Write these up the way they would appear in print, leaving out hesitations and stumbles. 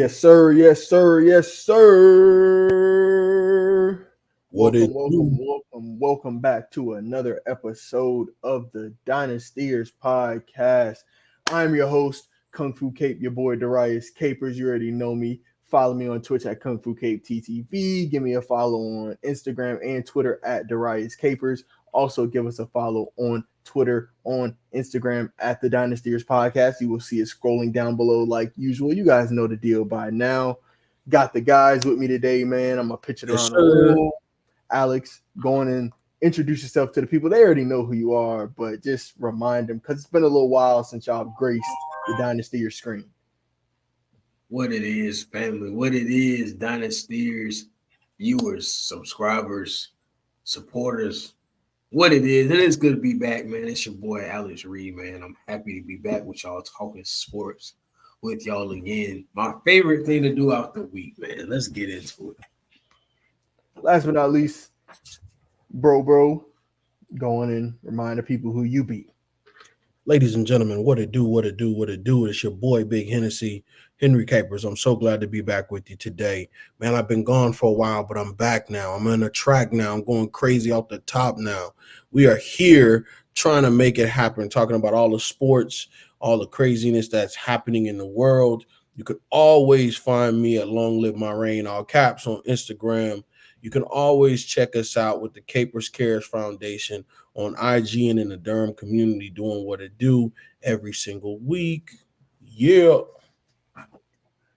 Yes, sir. Yes, sir. Yes, sir. What it Welcome, do? welcome, welcome, welcome back to another episode of the Dynastyers podcast. I'm your host, Kung Fu Cape, your boy Darius Capers. You already know me. Follow me on Twitch at Kung Fu Cape TTV. Give me a follow on Instagram and Twitter at Darius Capers. Also, give us a follow on Twitter, on Instagram at the Dynastyers podcast. You will see it scrolling down below like usual. You guys know the deal by now. Got the guys with me today, man. I'm gonna pitch it Yes, around the sir. room. Alex, go on and introduce yourself to the people. They already know who you are, but just remind them because it's been a little while since y'all have graced the Dynastyers screen. What it is, family. What it is, Dynastyers, viewers, subscribers, supporters. What it is. And it's good to be back, man. It's your boy Alex Reed, man. I'm happy to be back with y'all talking sports with y'all again. My favorite thing to do out the week, man. Let's get into it. Last but not least, bro, go on and remind the people who you beat. Ladies and gentlemen, what it do, what it do, what it do. It's your boy, Big Hennessy, Henry Capers. I'm so glad to be back with you today. Man, I've been gone for a while, but I'm back now. I'm on a track now. I'm going crazy off the top now. We are here trying to make it happen, talking about all the sports, all the craziness that's happening in the world. You could always find me at Long Live My Reign, all caps, on Instagram. You can always check us out with the Capers Cares Foundation on IG and in the Durham community doing what it do every single week. Yeah.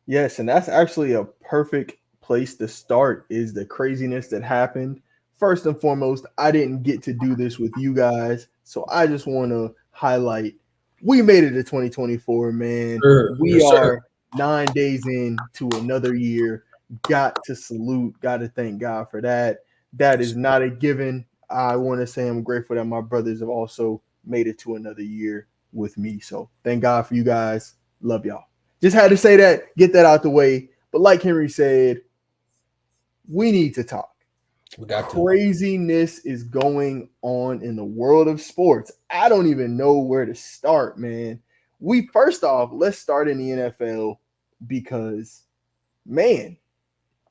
Yes, and that's actually a perfect place to start is the craziness that happened. First and foremost, I didn't get to do this with you guys, so I just want to highlight we made it to 2024, man. Sure. We Yes, sir. are 9 days into another year. Got to salute, got to thank God for that. That is not a given. I want to say I'm grateful that my brothers have also made it to another year with me. So thank God for you guys. Love y'all. Just had to say that, get that out the way. But like Henry said, we need to talk. We got to. Craziness is going on in the world of sports. I don't even know where to start, man. We first off, let's start in the NFL because, man,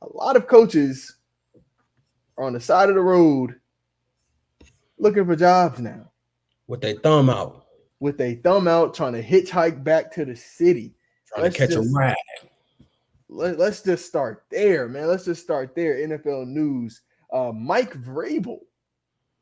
a lot of coaches are on the side of the road looking for jobs now With their thumb out, with a thumb out trying to hitchhike back to the city. trying to Let's catch a just ride. let's just start there, man. Let's just start there. NFL news. Mike Vrabel,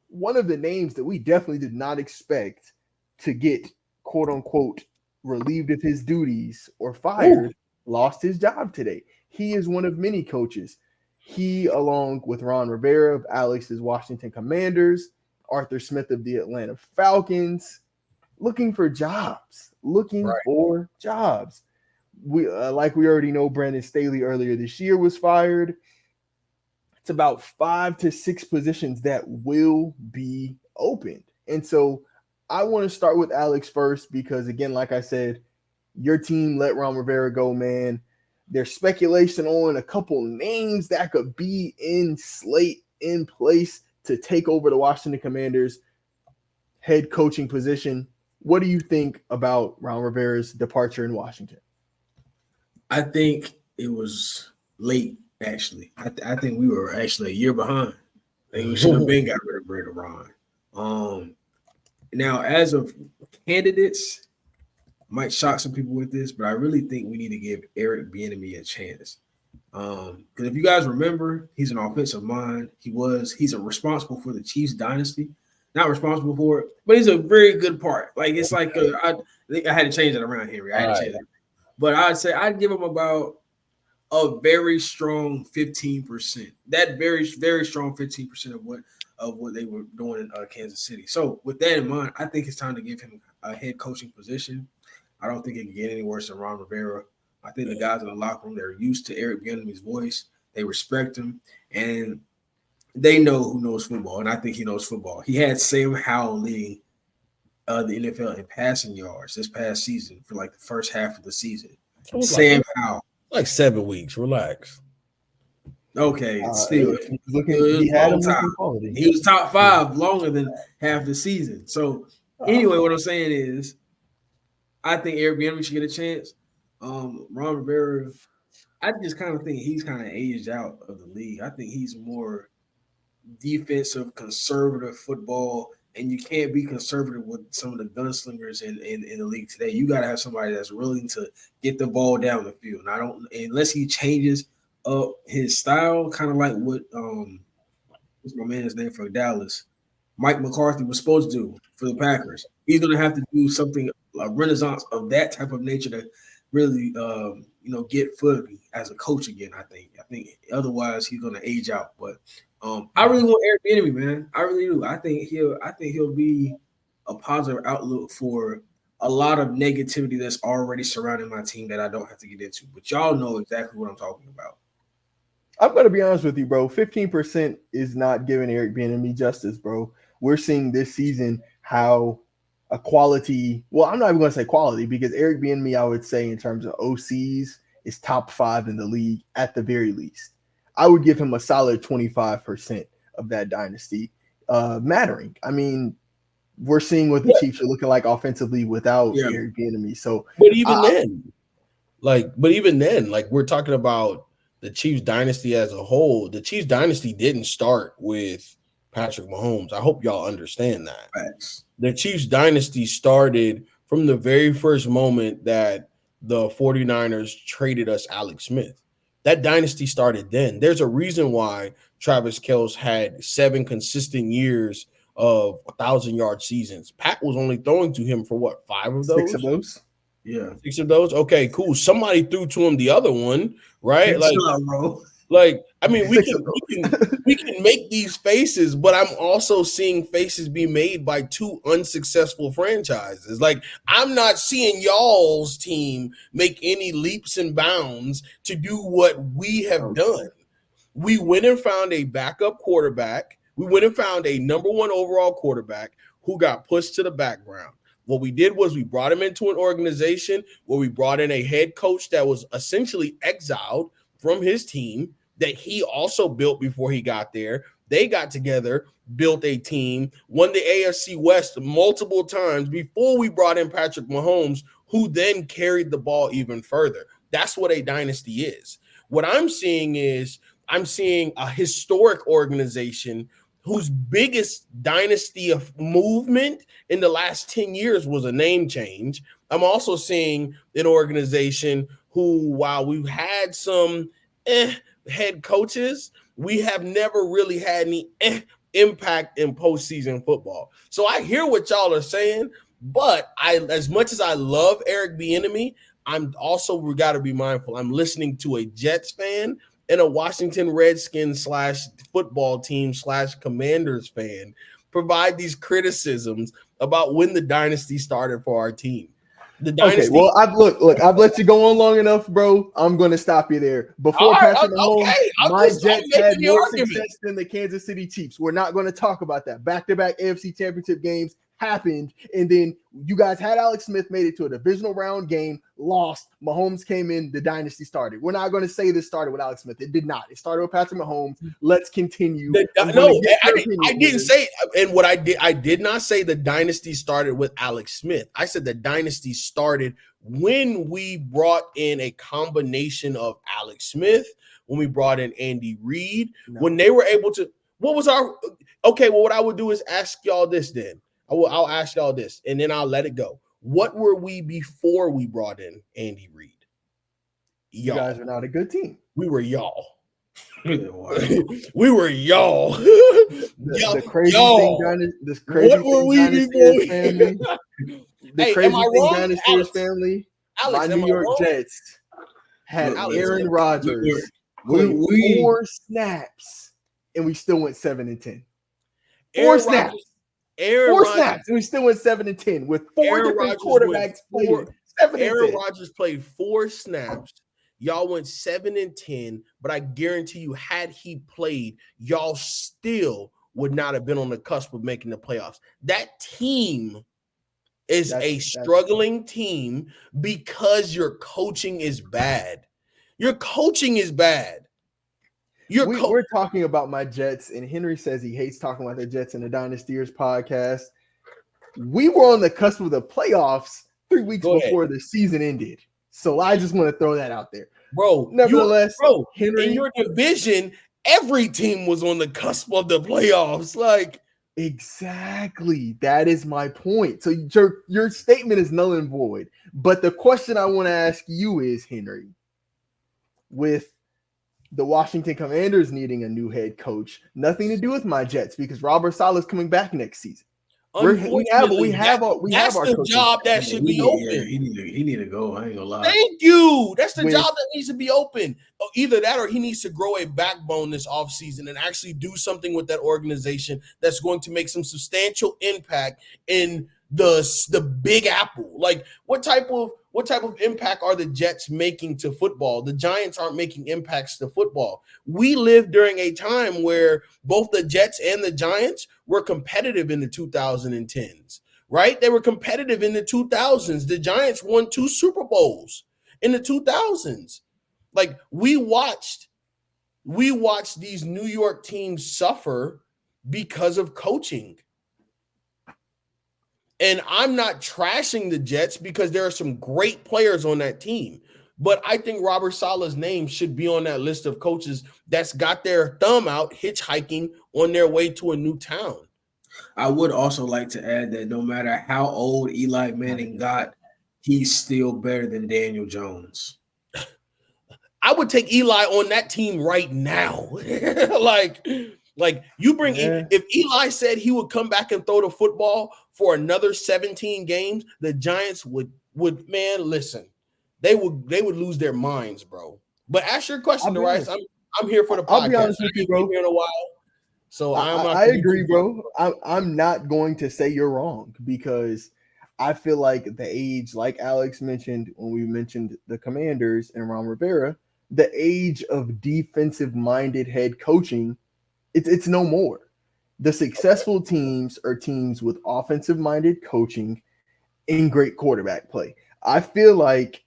one of the names that we definitely did not expect to get quote unquote relieved of his duties or fired, lost his job today. He is one of many coaches. He, along with Ron Rivera of Alex's Washington Commanders, Arthur Smith of the Atlanta Falcons, looking for jobs. We like we already know, Brandon Staley earlier this year was fired. It's about 5 to 6 positions that will be opened. And so I want to start with Alex first because, again, like I said, your team let Ron Rivera go, man. There's speculation on a couple names that could be in place to take over the Washington Commanders head coaching position. What do you think about Ron Rivera's departure in Washington? I think it was late, actually. I think we were actually a year behind. I think we should have been got rid of Brady Ron. Now, as of candidates, might shock some people with this, but I really think we need to give Eric Bieniemy a chance. Because if you guys remember, he's an offensive mind. He's responsible for the Chiefs dynasty. Not responsible for it, but he's a very good part. Like it's like I think I had to change it around here. I had to change it. But I'd say I'd give him about a very strong 15%. That very, very strong 15% of what they were doing in Kansas City. So with that in mind, I think it's time to give him a head coaching position. I don't think it can get any worse than Ron Rivera. I think the guys in the locker room, they're used to Eric Bieniemy's voice. They respect him, and they know who knows football, and I think he knows football. He had Sam Howell leading the NFL in passing yards this past season for like the first half of the season. Sam Howell. Like 7 weeks. Relax. Okay, still, he had him looking quality. He was top 5 longer than half the season. So anyway, what I'm saying is, I think Eric Bieniemy should get a chance. Ron Rivera, I just kind of think he's kind of aged out of the league. I think he's more defensive, conservative football, and you can't be conservative with some of the gunslingers in the league today. You got to have somebody that's willing to get the ball down the field. And I don't, unless he changes up his style, kind of like what what's my man's name for Dallas, Mike McCarthy was supposed to do for the Packers. He's going to have to do something, a renaissance of that type of nature to really, get footing as a coach again. I think otherwise he's going to age out. But I really want Eric Bieniemy, man. I really do. I think he'll be a positive outlook for a lot of negativity that's already surrounding my team that I don't have to get into. But y'all know exactly what I'm talking about. I'm going to be honest with you, bro. 15% is not giving Eric Bieniemy justice, bro. We're seeing this season how a quality – well, I'm not even going to say quality because Eric Bieniemy, I would say in terms of OCs, is top 5 in the league at the very least. I would give him a solid 25% of that dynasty mattering. I mean, we're seeing what the Chiefs are looking like offensively without Eric Bieniemy. So, but even then, we're talking about the Chiefs dynasty as a whole. The Chiefs dynasty didn't start with Patrick Mahomes. I hope y'all understand that. Thanks. The Chiefs dynasty started from the very first moment that the 49ers traded us Alex Smith. That dynasty started then. There's a reason why Travis Kelce had 7 consistent years of 1,000-yard seasons. Pat was only throwing to him for what, 5 of those? 6 of those. Yeah. 6 of those? Okay, cool. Somebody threw to him the other one, right? I mean, we can make these faces, but I'm also seeing faces be made by 2 unsuccessful franchises. Like, I'm not seeing y'all's team make any leaps and bounds to do what we have done. We went and found a backup quarterback. We went and found a number 1 overall quarterback who got pushed to the background. What we did was we brought him into an organization where we brought in a head coach that was essentially exiled from his team that he also built before he got there. They got together, built a team, won the AFC West multiple times before we brought in Patrick Mahomes, who then carried the ball even further. That's what a dynasty is. What I'm seeing is I'm seeing a historic organization whose biggest dynasty of movement in the last 10 years was a name change. I'm also seeing an organization who, while we've had some head coaches, we have never really had any impact in postseason football. So I hear what y'all are saying, but as much as I love Eric Bieniemy, I'm also, we got to be mindful. I'm listening to a Jets fan and a Washington Redskins / football team / Commanders fan provide these criticisms about when the dynasty started for our team. The dynasty. Okay, well, I've let you go on long enough, bro. I'm going to stop you there. Before Patrick Mahomes, my Jets had more success than the Kansas City Chiefs. We're not going to talk about that. Back-to-back AFC Championship games happened, and then you guys had Alex Smith, made it to a divisional round game, lost. Mahomes came in, the dynasty started. We're not going to say this started with Alex Smith. It did not. It started with Patrick Mahomes. Let's continue. I didn't say, and what I did not say the dynasty started with Alex Smith. I said the dynasty started when we brought in a combination of Alex Smith, when we brought in Andy Reid, when they were able to. What was our okay? Well, what I would do is ask y'all this then. I'll ask y'all this, and then I'll let it go. What were we before we brought in Andy Reid? You guys are not a good team. We were y'all. We were y'all. The crazy thing, this crazy thing, Dynastyers family. The crazy thing, Dynastyers family. My New York Jets had Aaron Rodgers with 4 snaps, and we still went 7-10. 4 snaps. 4 snaps, and we still went 7-10 with 4 different quarterbacks playing 7-10. Aaron Rodgers played 4 snaps. Y'all went 7-10, but I guarantee you, had he played, y'all still would not have been on the cusp of making the playoffs. That team is a struggling team because your coaching is bad. Your coaching is bad. We're talking about my Jets, and Henry says he hates talking about the Jets in the Dynastyers podcast. We were on the cusp of the playoffs 3 weeks before the season ended. So I just want to throw that out there. bro. Nevertheless, In Henry, your division, every team was on the cusp of the playoffs. Like, exactly. That is my point. So your statement is null and void. But the question I want to ask you is, Henry, with the Washington Commanders needing a new head coach, nothing to do with my Jets because Robert Saleh's coming back next season. unfortunately, We have our the coaches. job that should be open. He need to go. I ain't gonna lie. Thank you. That's the With- job that needs to be open. Either that or he needs to grow a backbone this offseason and actually do something with that organization that's going to make some substantial impact in the Big Apple. Like, what type of impact are the Jets making to football? The Giants aren't making impacts to football. We lived during a time where both the Jets and the Giants were competitive in the 2010s. Right? They were competitive in the 2000s. The Giants won 2 Super Bowls in the 2000s. Like, we watched these New York teams suffer because of coaching. And I'm not trashing the Jets because there are some great players on that team. But I think Robert Saleh's name should be on that list of coaches that's got their thumb out hitchhiking on their way to a new town. I would also like to add that no matter how old Eli Manning got, he's still better than Daniel Jones. I would take Eli on that team right now. like you bring if Eli said he would come back and throw the football for another 17 games, the Giants would man, listen. They would lose their minds, bro. But ask your question, Rice. I'm here for the podcast. I'll be honest with you, bro. Here in a while. So I agree, bro. I'm not going to say you're wrong because I feel like the age, like Alex mentioned when we mentioned the Commanders and Ron Rivera, the age of defensive-minded head coaching, it's no more. The successful teams are teams with offensive-minded coaching and great quarterback play. I feel like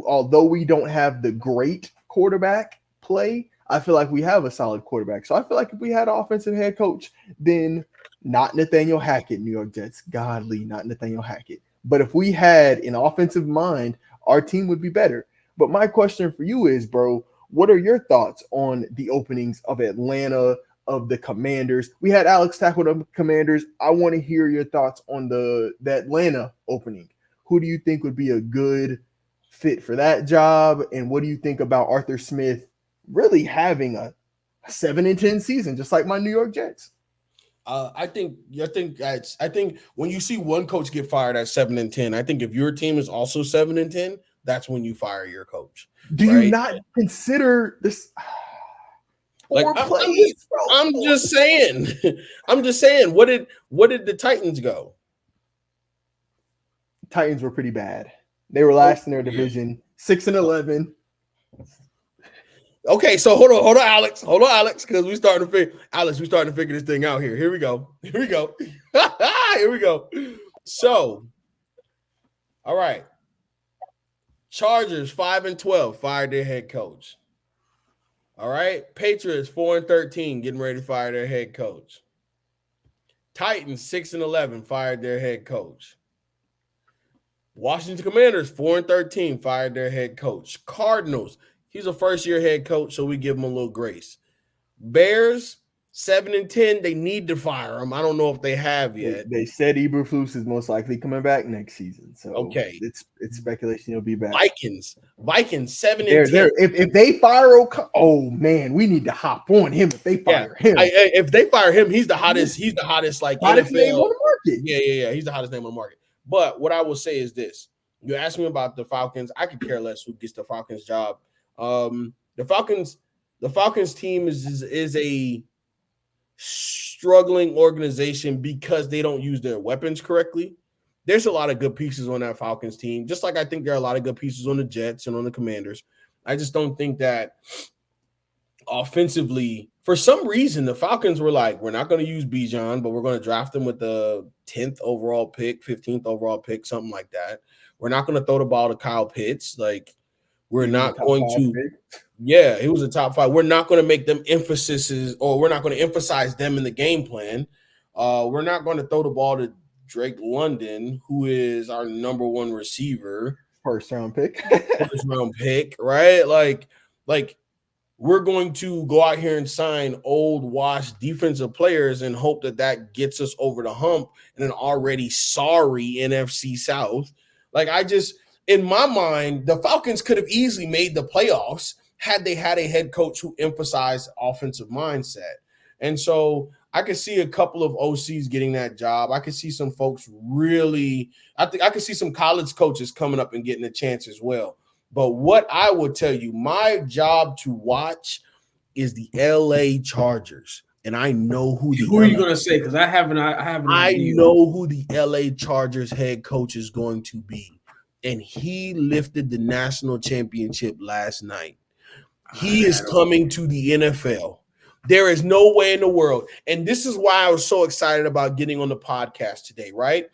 although we don't have the great quarterback play, I feel like we have a solid quarterback. So I feel like if we had an offensive head coach, then not Nathaniel Hackett, New York Jets, godly, not Nathaniel Hackett. But if we had an offensive mind, our team would be better. But my question for you is, bro, what are your thoughts on the openings of Atlanta, of the Commanders? We had Alex tackle the Commanders. I want to hear your thoughts on the Atlanta opening. Who do you think would be a good fit for that job? And what do you think about Arthur Smith really having a 7-10 season, just like my New York Jets? I think when you see one coach get fired at 7-10, I think if your team is also 7-10, that's when you fire your coach. Do you not consider this? Like, I'm just saying. I'm just saying. What did the Titans go? Titans were pretty bad. They were last in their division, 6-11. Okay, so hold on, Alex, because we're starting to figure this thing out here. Here we go. Here we go. So, all right. Chargers 5-12 fired their head coach. All right. Patriots 4-13 getting ready to fire their head coach. Titans 6-11 fired their head coach. Washington Commanders 4-13 fired their head coach. Cardinals, he's a first-year head coach, so we give him a little grace. Bears 7-10, they need to fire him. I don't know if they have yet. They said Eberflus is most likely coming back next season. So okay, it's speculation he'll be back. Vikings 7-10. If they fire oh man, we need to hop on him if they fire him. If they fire him, he's the hottest. He's the hottest hottest name on the market. Yeah. He's the hottest name on the market. But what I will say is this: you asked me about the Falcons. I could care less who gets the Falcons job. The Falcons team is a struggling organization because they don't use their weapons correctly. There's a lot of good pieces on that Falcons team, just like I think there are a lot of good pieces on the Jets and on the Commanders. I just don't think that offensively, for some reason, the Falcons were like, we're not going to use Bijan, but we're going to draft him with the 10th overall pick, 15th overall pick, something like that. We're not going to throw the ball to Kyle Pitts. Like, we're not going to. Yeah, he was a top 5. We're not going to make them we're not going to emphasize them in the game plan. We're not going to throw the ball to Drake London, who is our number 1 receiver. first round pick. first round pick, right? Like we're going to go out here and sign old washed defensive players and hope that gets us over the hump in an already sorry NFC South. Like in my mind, the Falcons could have easily made the playoffs had they had a head coach who emphasized offensive mindset. And so I could see a couple of OCs getting that job. I could see some folks I think I could see some college coaches coming up and getting a chance as well. But what I would tell you, my job to watch is the LA Chargers. And I know who are you gonna say? Because I have an idea. know who the LA Chargers head coach is going to be. And he lifted the national championship last night. He is coming to the NFL. There is no way in the world. And this is why I was so excited about getting on the podcast today, right?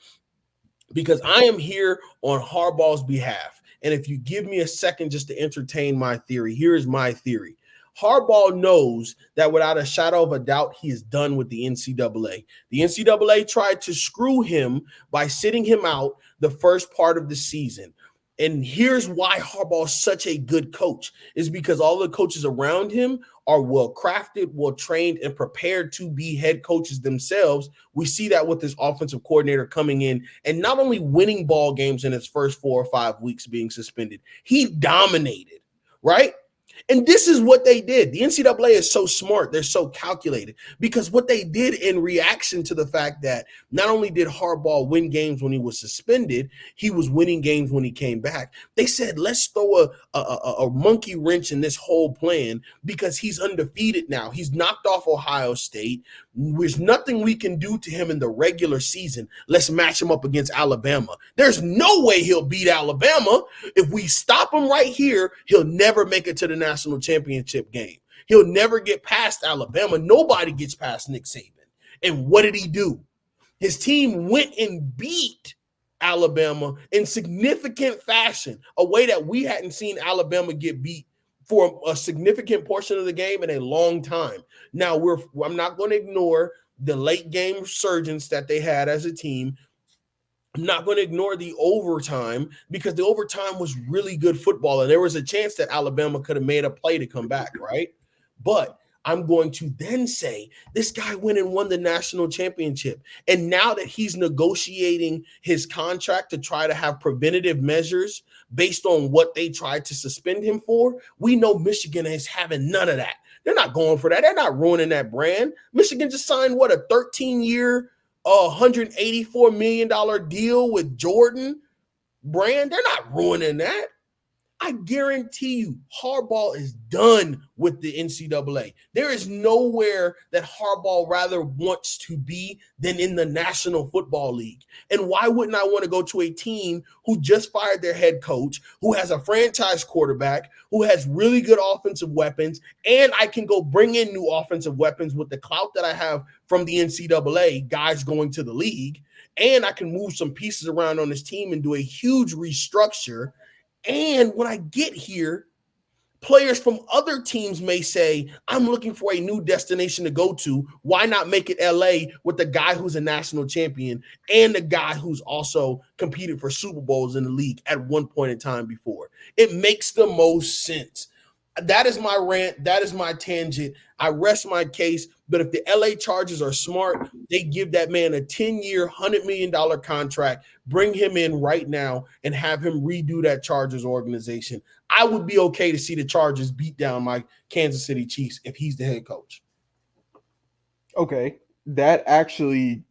Because I am here on Harbaugh's behalf. And if you give me a second just to entertain my theory, here is my theory. Harbaugh knows that without a shadow of a doubt, he is done with the NCAA. The NCAA tried to screw him by sitting him out the first part of the season. And here's why Harbaugh is such a good coach, is because all the coaches around him are well-crafted, well-trained, and prepared to be head coaches themselves. We see that with this offensive coordinator coming in and not only winning ball games in his first 4 or 5 weeks being suspended, he dominated, right? And this is what they did. The NCAA is so smart. They're so calculated because what they did in reaction to the fact that not only did Harbaugh win games when he was suspended, he was winning games when he came back. They said, let's throw a monkey wrench in this whole plan because he's undefeated now. He's knocked off Ohio State. There's nothing we can do to him in the regular season. Let's match him up against Alabama. There's no way he'll beat Alabama. If we stop him right here, he'll never make it to the national championship game. He'll never get past Alabama. Nobody gets past Nick Saban. And what did he do? His team went and beat Alabama in significant fashion, a way that we hadn't seen Alabama get beat for a significant portion of the game in a long time. Now, I'm not going to ignore the late game resurgence that they had as a team. I'm not going to ignore the overtime because the overtime was really good football, and there was a chance that Alabama could have made a play to come back, right? But I'm going to then say this guy went and won the national championship. And now that he's negotiating his contract to try to have preventative measures based on what they tried to suspend him for, we know Michigan is having none of that. They're not going for that. They're not ruining that brand. Michigan just signed, a 13-year, $184 million deal with Jordan brand. They're not ruining that. I guarantee you Harbaugh is done with the NCAA. There is nowhere that Harbaugh rather wants to be than in the National Football League. And why wouldn't I want to go to a team who just fired their head coach, who has a franchise quarterback, who has really good offensive weapons, and I can go bring in new offensive weapons with the clout that I have from the NCAA, guys going to the league, and I can move some pieces around on this team and do a huge restructure. And when I get here, players from other teams may say, I'm looking for a new destination to go to. Why not make it LA with the guy who's a national champion and the guy who's also competed for Super Bowls in the league at one point in time before? It makes the most sense. That is my rant. That is my tangent. I rest my case. But if the LA Chargers are smart, they give that man a 10-year, $100 million contract, bring him in right now, and have him redo that Chargers organization. I would be okay to see the Chargers beat down my Kansas City Chiefs if he's the head coach. Okay. That actually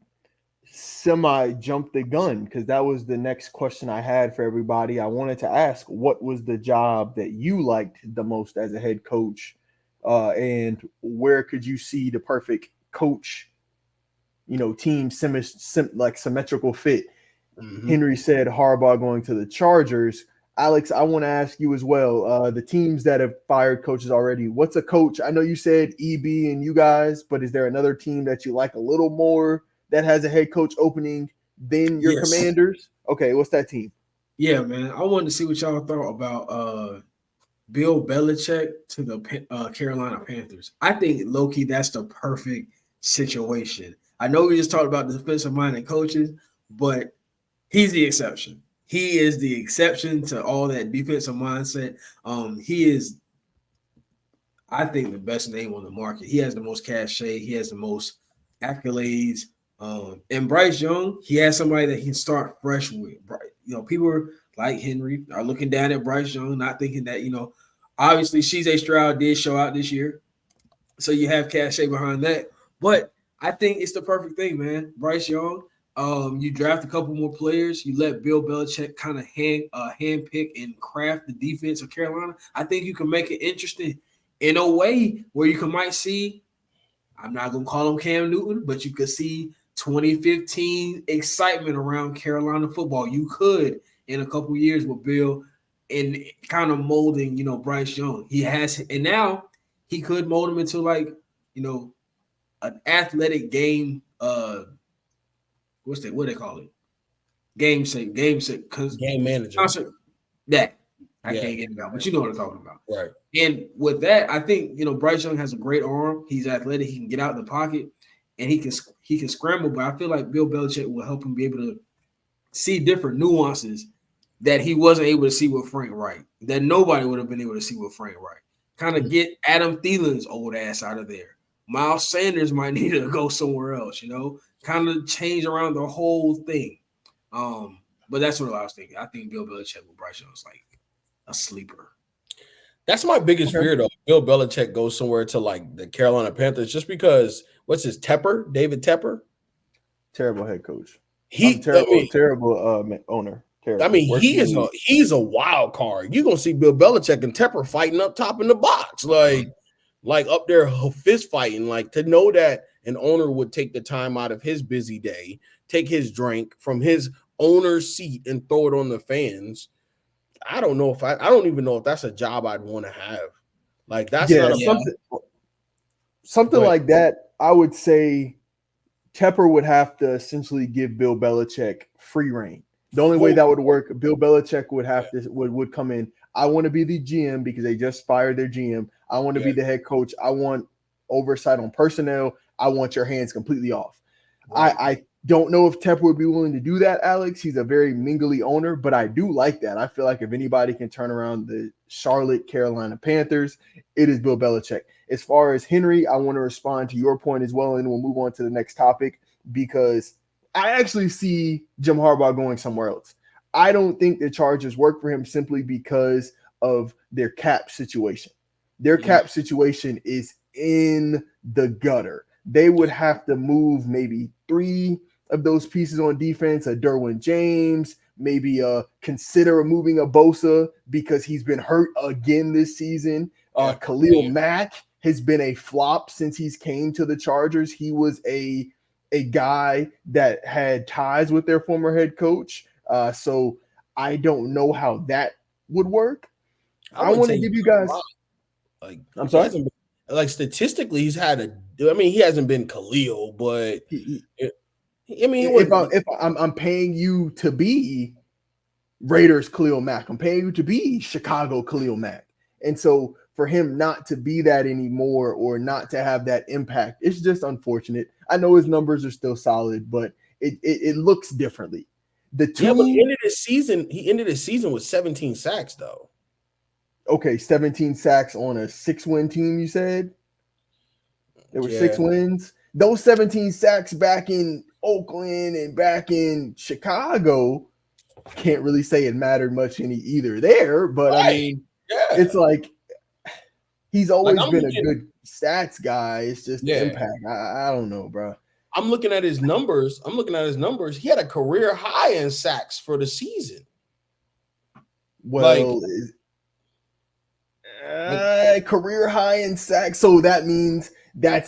semi-jumped the gun because that was the next question I had for everybody. I wanted to ask, what was the job that you liked the most as a head coach? And where could you see the perfect coach, team symmetrical fit? Mm-hmm. Henry said Harbaugh going to the Chargers. Alex, I want to ask you as well, the teams that have fired coaches already, what's a coach? I know you said EB and you guys, but is there another team that you like a little more that has a head coach opening than your Commanders? Okay, what's that team? Yeah, man. I wanted to see what y'all thought about Bill Belichick to the Carolina Panthers. I think, low-key, that's the perfect situation. I know we just talked about the defensive-minded coaches, but he's the exception. he is the exception to all that defensive mindset. He is, I think, the best name on the market. He has the most cachet. He has the most accolades. And Bryce Young, he has somebody that he can start fresh with. People like Henry are looking down at Bryce Young, not thinking that, obviously CJ Stroud did show out this year. So you have cachet behind that. But I think it's the perfect thing, man. Bryce Young, you draft a couple more players. You let Bill Belichick kind of hand pick and craft the defense of Carolina. I think you can make it interesting in a way where you might see, I'm not going to call him Cam Newton, but you could see 2015 excitement around Carolina football. You could in a couple years with Bill and kind of molding, Bryce Young. He has, and now he could mold him into an athletic game. What they call it? Game manager. That I can't get it out, but you know what I'm talking about. Right. And with that, I think Bryce Young has a great arm. He's athletic. He can get out in the pocket, and he can scramble. But I feel like Bill Belichick will help him be able to see different nuances that he wasn't able to see with Frank Wright. That nobody would have been able to see with Frank Wright. Kind of get Adam Thielen's old ass out of there. Miles Sanders might need to go somewhere else. Kind of change around the whole thing. But that's what I was thinking. I think Bill Belichick with Bryce Young is like a sleeper. That's my biggest fear, though. Bill Belichick goes somewhere to like the Carolina Panthers, just because what's his David Tepper? Terrible head coach. Terrible owner. Terrible. I mean, he's a wild card. You're gonna see Bill Belichick and Tepper fighting up top in the box, like up there fist fighting. Like, to know that an owner would take the time out of his busy day, take his drink from his owner's seat and throw it on the fans. I don't even know if that's a job I'd want to have. Like, that's something like that. I would say Tepper would have to essentially give Bill Belichick free reign. The only way that would work, Bill Belichick would have to would come in. I want to be the GM because they just fired their GM. I want to be the head coach. I want oversight on personnel. I want your hands completely off. Right. I don't know if Tepper would be willing to do that, Alex. He's a very mingly owner, but I do like that. I feel like if anybody can turn around the Charlotte Carolina Panthers, it is Bill Belichick. As far as Henry, I want to respond to your point as well, and we'll move on to the next topic, because I actually see Jim Harbaugh going somewhere else. I don't think the Chargers work for him simply because of their cap situation. Their cap situation is in the gutter. They would have to move maybe 3 of those pieces on defense, a Derwin James, maybe consider moving a Bosa because he's been hurt again this season. Khalil Mack has been a flop since he's came to the Chargers. He was a guy that had ties with their former head coach. So I don't know how that would work. I want to give you guys I'm sorry. Like, statistically, he hasn't been Khalil, but if I'm paying you to be Raiders Khalil Mack, I'm paying you to be Chicago Khalil Mack. And so for him not to be that anymore, or not to have that impact, it's just unfortunate. I know his numbers are still solid, but it looks differently. But he ended his season with 17 sacks, though. Okay, 17 sacks on a 6-win team, you said? There were 6 wins. Those 17 sacks back in Oakland and back in Chicago, can't really say it mattered much either there, but I mean, it's like he's always been a good stats guy. It's just the impact. I don't know, bro. I'm looking at his numbers. He had a career high in sacks for the season. Well, career high in sacks. So that means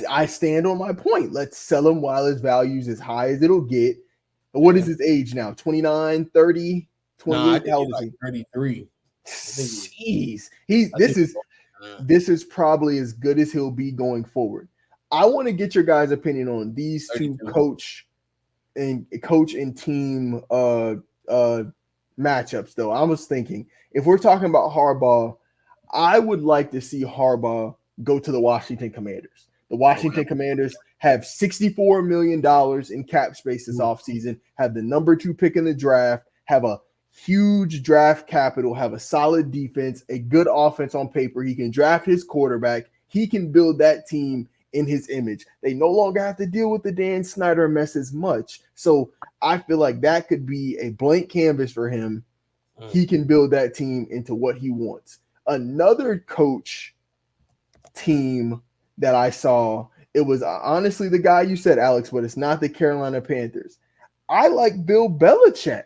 I stand on my point. Let's sell him while his value is as high as it'll get. What is his age now? 29, 30, 28? How old is he? 33. Jeez. This is probably as good as he'll be going forward. I want to get your guys' opinion on these 2 coach and team matchups, though. I was thinking, if we're talking about Harbaugh, I would like to see Harbaugh go to the Washington Commanders. The Washington Commanders have $64 million in cap space this offseason, have the number 2 pick in the draft, have a huge draft capital, have a solid defense, a good offense on paper. He can draft his quarterback. He can build that team in his image. They no longer have to deal with the Dan Snyder mess as much. So I feel like that could be a blank canvas for him. He can build that team into what he wants. Another coach team that I saw, it was honestly the guy you said, Alex, but it's not the Carolina Panthers. I like Bill Belichick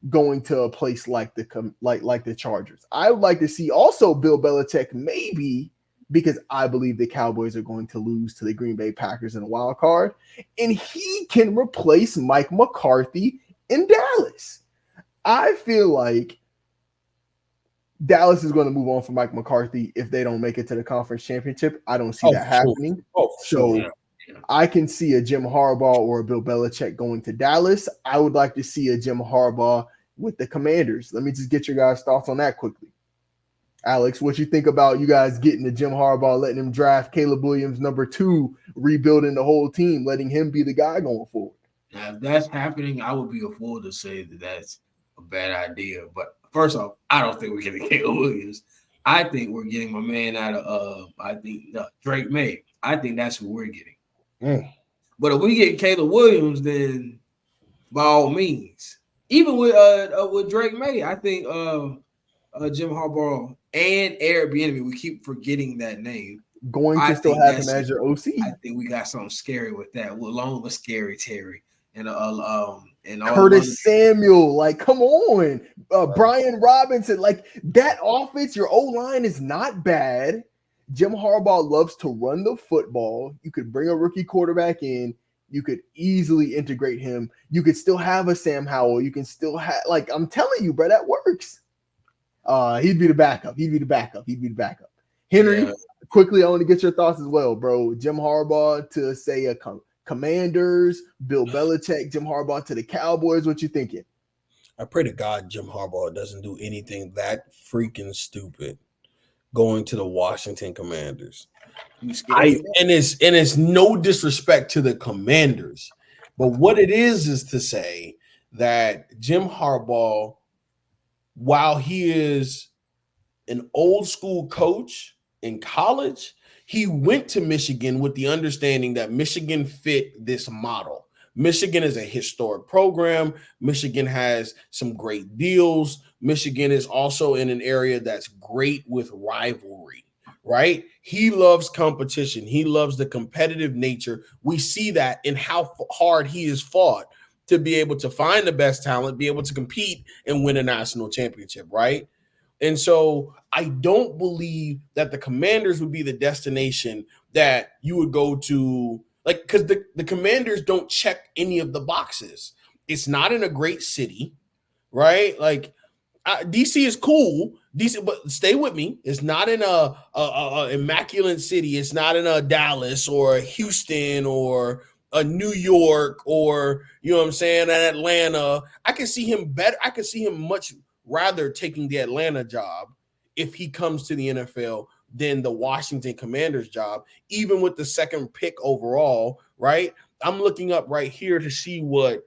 going to a place like the Chargers. I would like to see also Bill Belichick maybe, because I believe the Cowboys are going to lose to the Green Bay Packers in a wild card, and he can replace Mike McCarthy in Dallas. I feel like Dallas is going to move on from Mike McCarthy if they don't make it to the conference championship. I don't see that happening. So I can see a Jim Harbaugh or a Bill Belichick going to Dallas. I would like to see a Jim Harbaugh with the Commanders. Let me just get your guys' thoughts on that quickly. Alex, what you think about you guys getting to Jim Harbaugh, letting him draft Caleb Williams number 2, rebuilding the whole team, letting him be the guy going forward? Now, if that's happening, I would be a fool to say that that's a bad idea. But first off, I don't think we're getting Caleb Williams. I think we're getting my man out of Drake May. I think that's who we're getting. But if we get Caleb Williams, then by all means, even with Drake May, I think Jim Harbaugh and Eric Bieniemy, we keep forgetting that name. Going to still have him as your OC. I think we got something scary with that, along with Scary Terry and Curtis Samuel. Like, come on, Brian Robinson. Like, that offense, your O-line is not bad. Jim Harbaugh loves to run the football. You could bring a rookie quarterback in. You could easily integrate him. You could still have a Sam Howell. You can still have, like, I'm telling you, bro, that works. He'd be the backup. Henry, quickly, I want to get your thoughts as well, bro. Jim Harbaugh to say a Commanders, Bill Belichick, Jim Harbaugh to the Cowboys. What you thinking? I pray to God Jim Harbaugh doesn't do anything that freaking stupid going to the Washington Commanders. And it's no disrespect to the Commanders, but what it is to say that Jim Harbaugh, while he is an old school coach in college, he went to Michigan with the understanding that Michigan fit this model. Michigan is a historic program. Michigan has some great deals. Michigan is also in an area that's great with rivalry, right? He loves competition. He loves the competitive nature. We see that in how hard he has fought to be able to find the best talent, be able to compete and win a national championship, right? And so I don't believe that the Commanders would be the destination that you would go to, like, because the Commanders don't check any of the boxes. It's not in a great city, right? Like, DC is cool. DC, but stay with me. It's not in a immaculate city. It's not in a Dallas or a Houston or a New York or, you know what I'm saying, an Atlanta. I can see him better. I can see him much rather taking the Atlanta job if he comes to the NFL than the Washington Commanders job, even with the second pick overall, right? I'm looking up right here to see what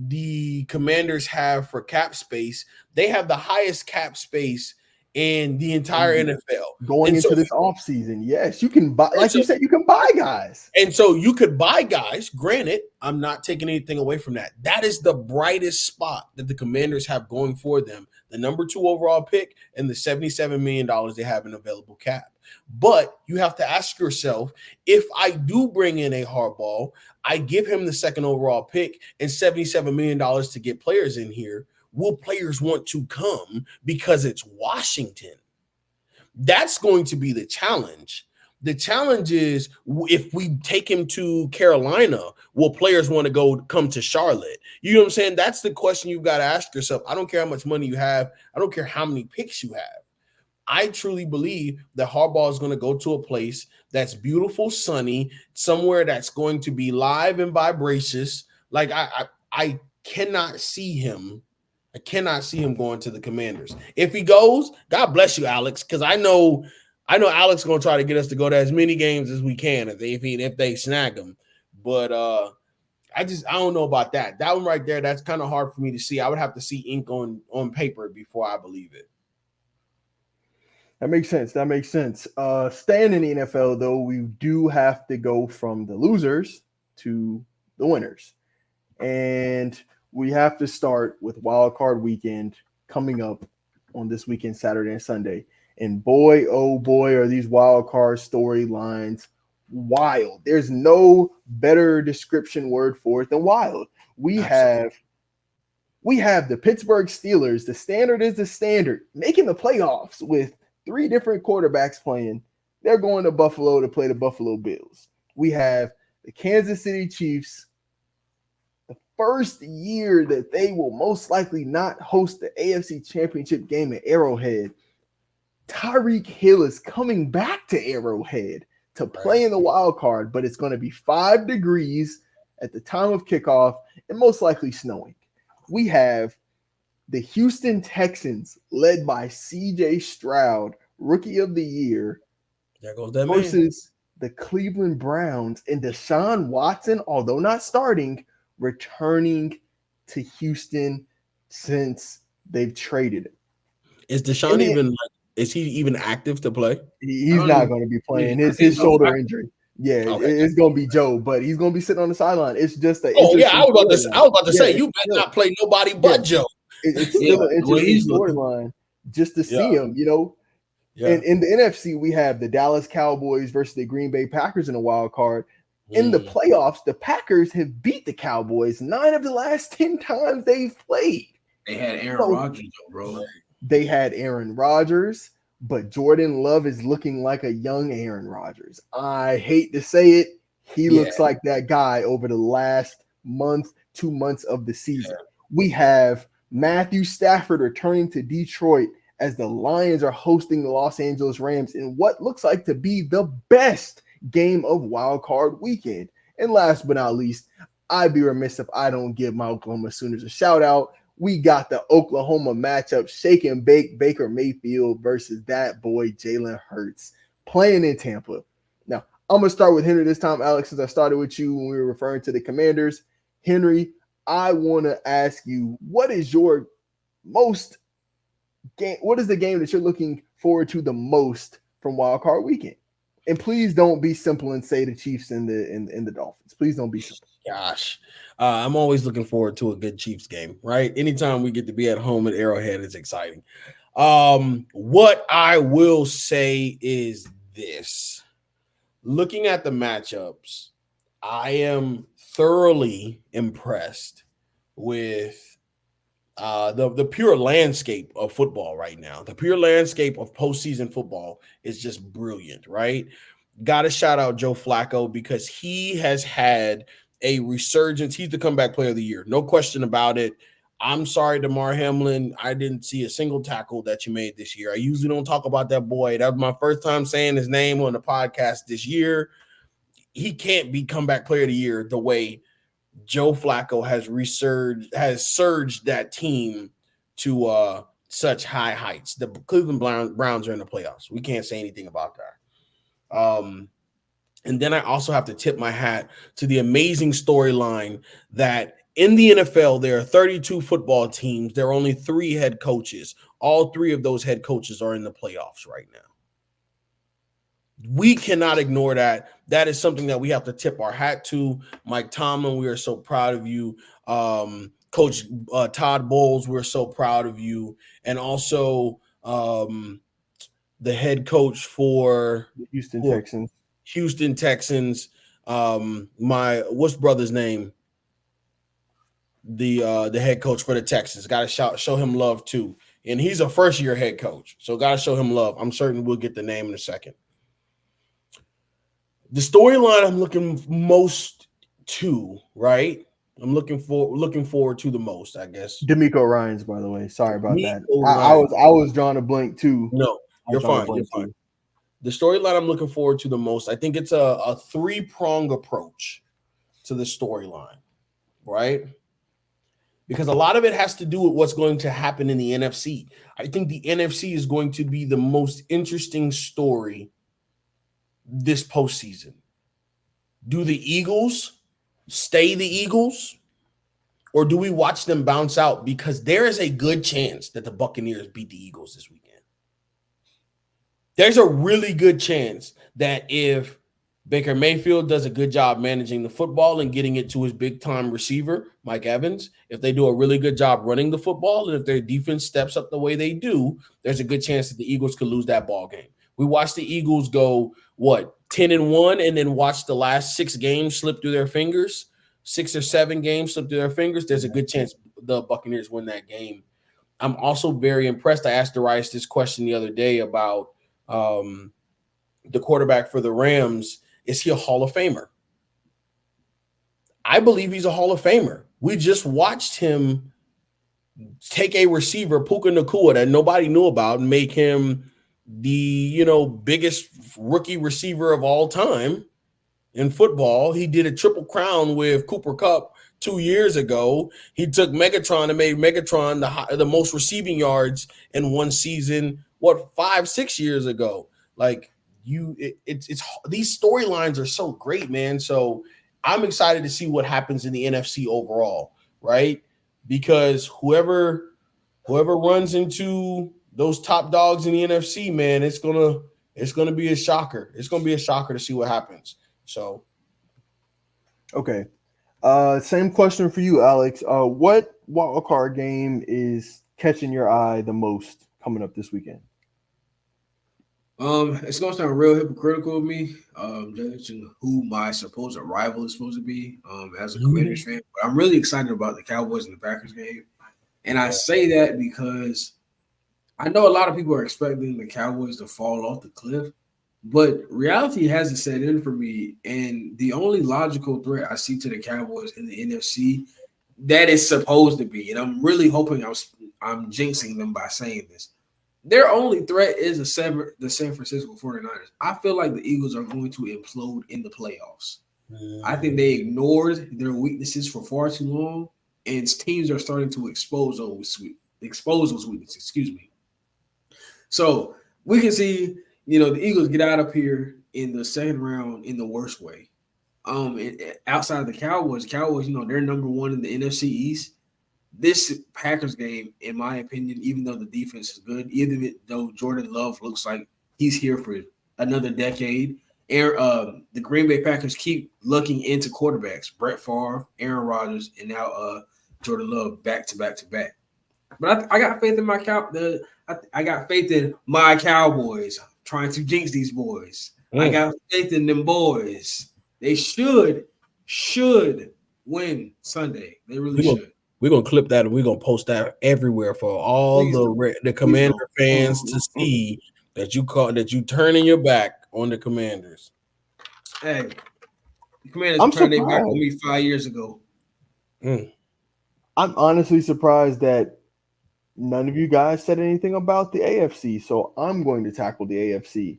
the Commanders have for cap space. They have the highest cap space in the entire NFL. Going into this offseason, yes, you can buy, like you said, you can buy guys. And so you could buy guys. Granted, I'm not taking anything away from that. That is the brightest spot that the Commanders have going for them. The number 2 overall pick and the $77 million they have in available cap. But you have to ask yourself, if I do bring in a Harbaugh, I give him the 2nd overall pick and $77 million to get players in here, will players want to come because it's Washington? That's going to be the challenge. The challenge is, if we take him to Carolina, will players want to come to Charlotte? You know what I'm saying? That's the question you've got to ask yourself. I don't care how much money you have. I don't care how many picks you have. I truly believe that Harbaugh is going to go to a place that's beautiful, sunny, somewhere that's going to be live and vivacious. Like, I cannot see him. I cannot see him going to the Commanders. If he goes, God bless you, Alex, because I know Alex is going to try to get us to go to as many games as we can if they snag him. But I don't know about that. That one right there, that's kind of hard for me to see. I would have to see ink on paper before I believe it. That makes sense. That makes sense. Staying in the NFL, though, we do have to go from the losers to the winners. And we have to start with Wild Card Weekend coming up on this weekend, Saturday and Sunday. And boy, oh boy, are these wild card storylines wild. There's no better description word for it than wild. We have the Pittsburgh Steelers. The standard is the standard, making the playoffs with three different quarterbacks playing. They're going to Buffalo to play the Buffalo Bills. We have the Kansas City Chiefs. The first year that they will most likely not host the AFC Championship game at Arrowhead. Tyreek Hill is coming back to Arrowhead to play in the wild card, but it's going to be 5 degrees at the time of kickoff and most likely snowing. We have the Houston Texans led by CJ Stroud, Rookie of the Year, there goes that versus the Cleveland Browns and Deshaun Watson, although not starting, returning to Houston since they've traded him. Is Deshaun is he even active to play? He's not going to be playing. His shoulder injury. Yeah, okay. It's going to be Joe, but he's going to be sitting on the sideline. It's just a. Oh yeah, I was about to say you better not play nobody but Joe. It's still an interesting storyline just to see him, you know. Yeah. And in the NFC, we have the Dallas Cowboys versus the Green Bay Packers in a wild card. In the playoffs, the Packers have beat the Cowboys 9 of the last 10 times they've played. They had Aaron Rodgers, bro. They had Aaron Rodgers, but Jordan Love is looking like a young Aaron Rodgers. I hate to say it. He looks like that guy over the last 2 months of the season. Yeah. We have Matthew Stafford returning to Detroit as the Lions are hosting the Los Angeles Rams in what looks like to be the best game of Wild Card Weekend. And last but not least, I'd be remiss if I don't give my Oklahoma Sooners a shout out. We got the Oklahoma matchup, shake and bake Baker Mayfield versus that boy Jalen Hurts playing in Tampa. Now, I'm going to start with Henry this time, Alex, since I started with you when we were referring to the Commanders. Henry, I want to ask you, what is the game that you're looking forward to the most from Wild Card Weekend? And please don't be simple and say the Chiefs and the Dolphins. Please don't be simple. Gosh, I'm always looking forward to a good Chiefs game, right? Anytime we get to be at home at Arrowhead, it's exciting. What I will say is this. Looking at the matchups, I am thoroughly impressed with the pure landscape of football right now. The pure landscape of postseason football is just brilliant, right? Got to shout out Joe Flacco because he has had a resurgence. He's the comeback player of the year. No question about it. I'm sorry, DeMar Hamlin. I didn't see a single tackle that you made this year. I usually don't talk about that boy. That was my first time saying his name on the podcast this year. He can't be comeback player of the year the way Joe Flacco has surged that team to such high heights. The Cleveland Browns are in the playoffs. We can't say anything about that. And then I also have to tip my hat to the amazing storyline that in the NFL, there are 32 football teams. There are only 3 head coaches. All 3 of those head coaches are in the playoffs right now. We cannot ignore that. That is something that we have to tip our hat to. Mike Tomlin, we are so proud of you. Coach Todd Bowles, we're so proud of you. And also the head coach for the Houston Texans. What's brother's name? The head coach for the Texans. Got to show him love too. And he's a first-year head coach, so got to show him love. I'm certain we'll get the name in a second. The storyline I'm looking most to, right? I'm looking forward to the most, I guess. D'Amico Ryans, by the way. Sorry about that. I was drawing a blank too. No, you're fine. You're fine. The storyline I'm looking forward to the most, I think it's a 3-prong approach to the storyline, right? Because a lot of it has to do with what's going to happen in the NFC. I think the NFC is going to be the most interesting story this postseason. Do the Eagles stay the Eagles, or do we watch them bounce out? Because there is a good chance that the Buccaneers beat the Eagles this weekend. There's a really good chance that if Baker Mayfield does a good job managing the football and getting it to his big-time receiver, Mike Evans, if they do a really good job running the football, and if their defense steps up the way they do, there's a good chance that the Eagles could lose that ball game. We watched the Eagles go, 10-1, and then watch the last 6 games slip through their fingers, 6 or 7 games slip through their fingers. There's a good chance the Buccaneers win that game. I'm also very impressed. I asked Darius this question the other day about the quarterback for the Rams. Is he a Hall of Famer? I believe he's a Hall of Famer. We just watched him take a receiver, Puka Nacua, that nobody knew about, and make him the biggest rookie receiver of all time in football. He did a triple crown with Cooper Kupp 2 years ago. He took Megatron and made Megatron the most receiving yards in one season, 5-6 years ago. Like, it's these storylines are so great, man. So I'm excited to see what happens in the NFC overall, right? Because whoever runs into those top dogs in the NFC, man, it's gonna be a shocker. It's gonna be a shocker to see what happens. So, okay. Same question for you, Alex. What wild card game is catching your eye the most coming up this weekend? It's gonna sound real hypocritical of me, judging who my supposed rival is supposed to be, as a Commanders fan. But I'm really excited about the Cowboys and the Packers game, and I say that because I know a lot of people are expecting the Cowboys to fall off the cliff, but reality hasn't set in for me. And the only logical threat I see to the Cowboys in the NFC that is supposed to be, and I'm really hoping I'm jinxing them by saying this, their only threat is the San Francisco 49ers. I feel like the Eagles are going to implode in the playoffs. I think they ignored their weaknesses for far too long, and teams are starting to expose those weaknesses. Excuse me. So we can see, the Eagles get out of here in the second round in the worst way. And outside of the Cowboys, they're number one in the NFC East. This Packers game, in my opinion, even though the defense is good, even though Jordan Love looks like he's here for another decade, the Green Bay Packers keep looking into quarterbacks: Brett Favre, Aaron Rodgers, and now Jordan Love back to back to back. But I got faith in I got faith in my Cowboys. Trying to jinx these boys. I got faith in them boys. They should win Sunday. They really should. We're gonna clip that and we're gonna post that everywhere for all the Commander fans to see that you turning your back on the Commanders. Hey, the Commanders turned their back on me 5 years ago. I'm honestly surprised that none of you guys said anything about the AFC, so I'm going to tackle the AFC.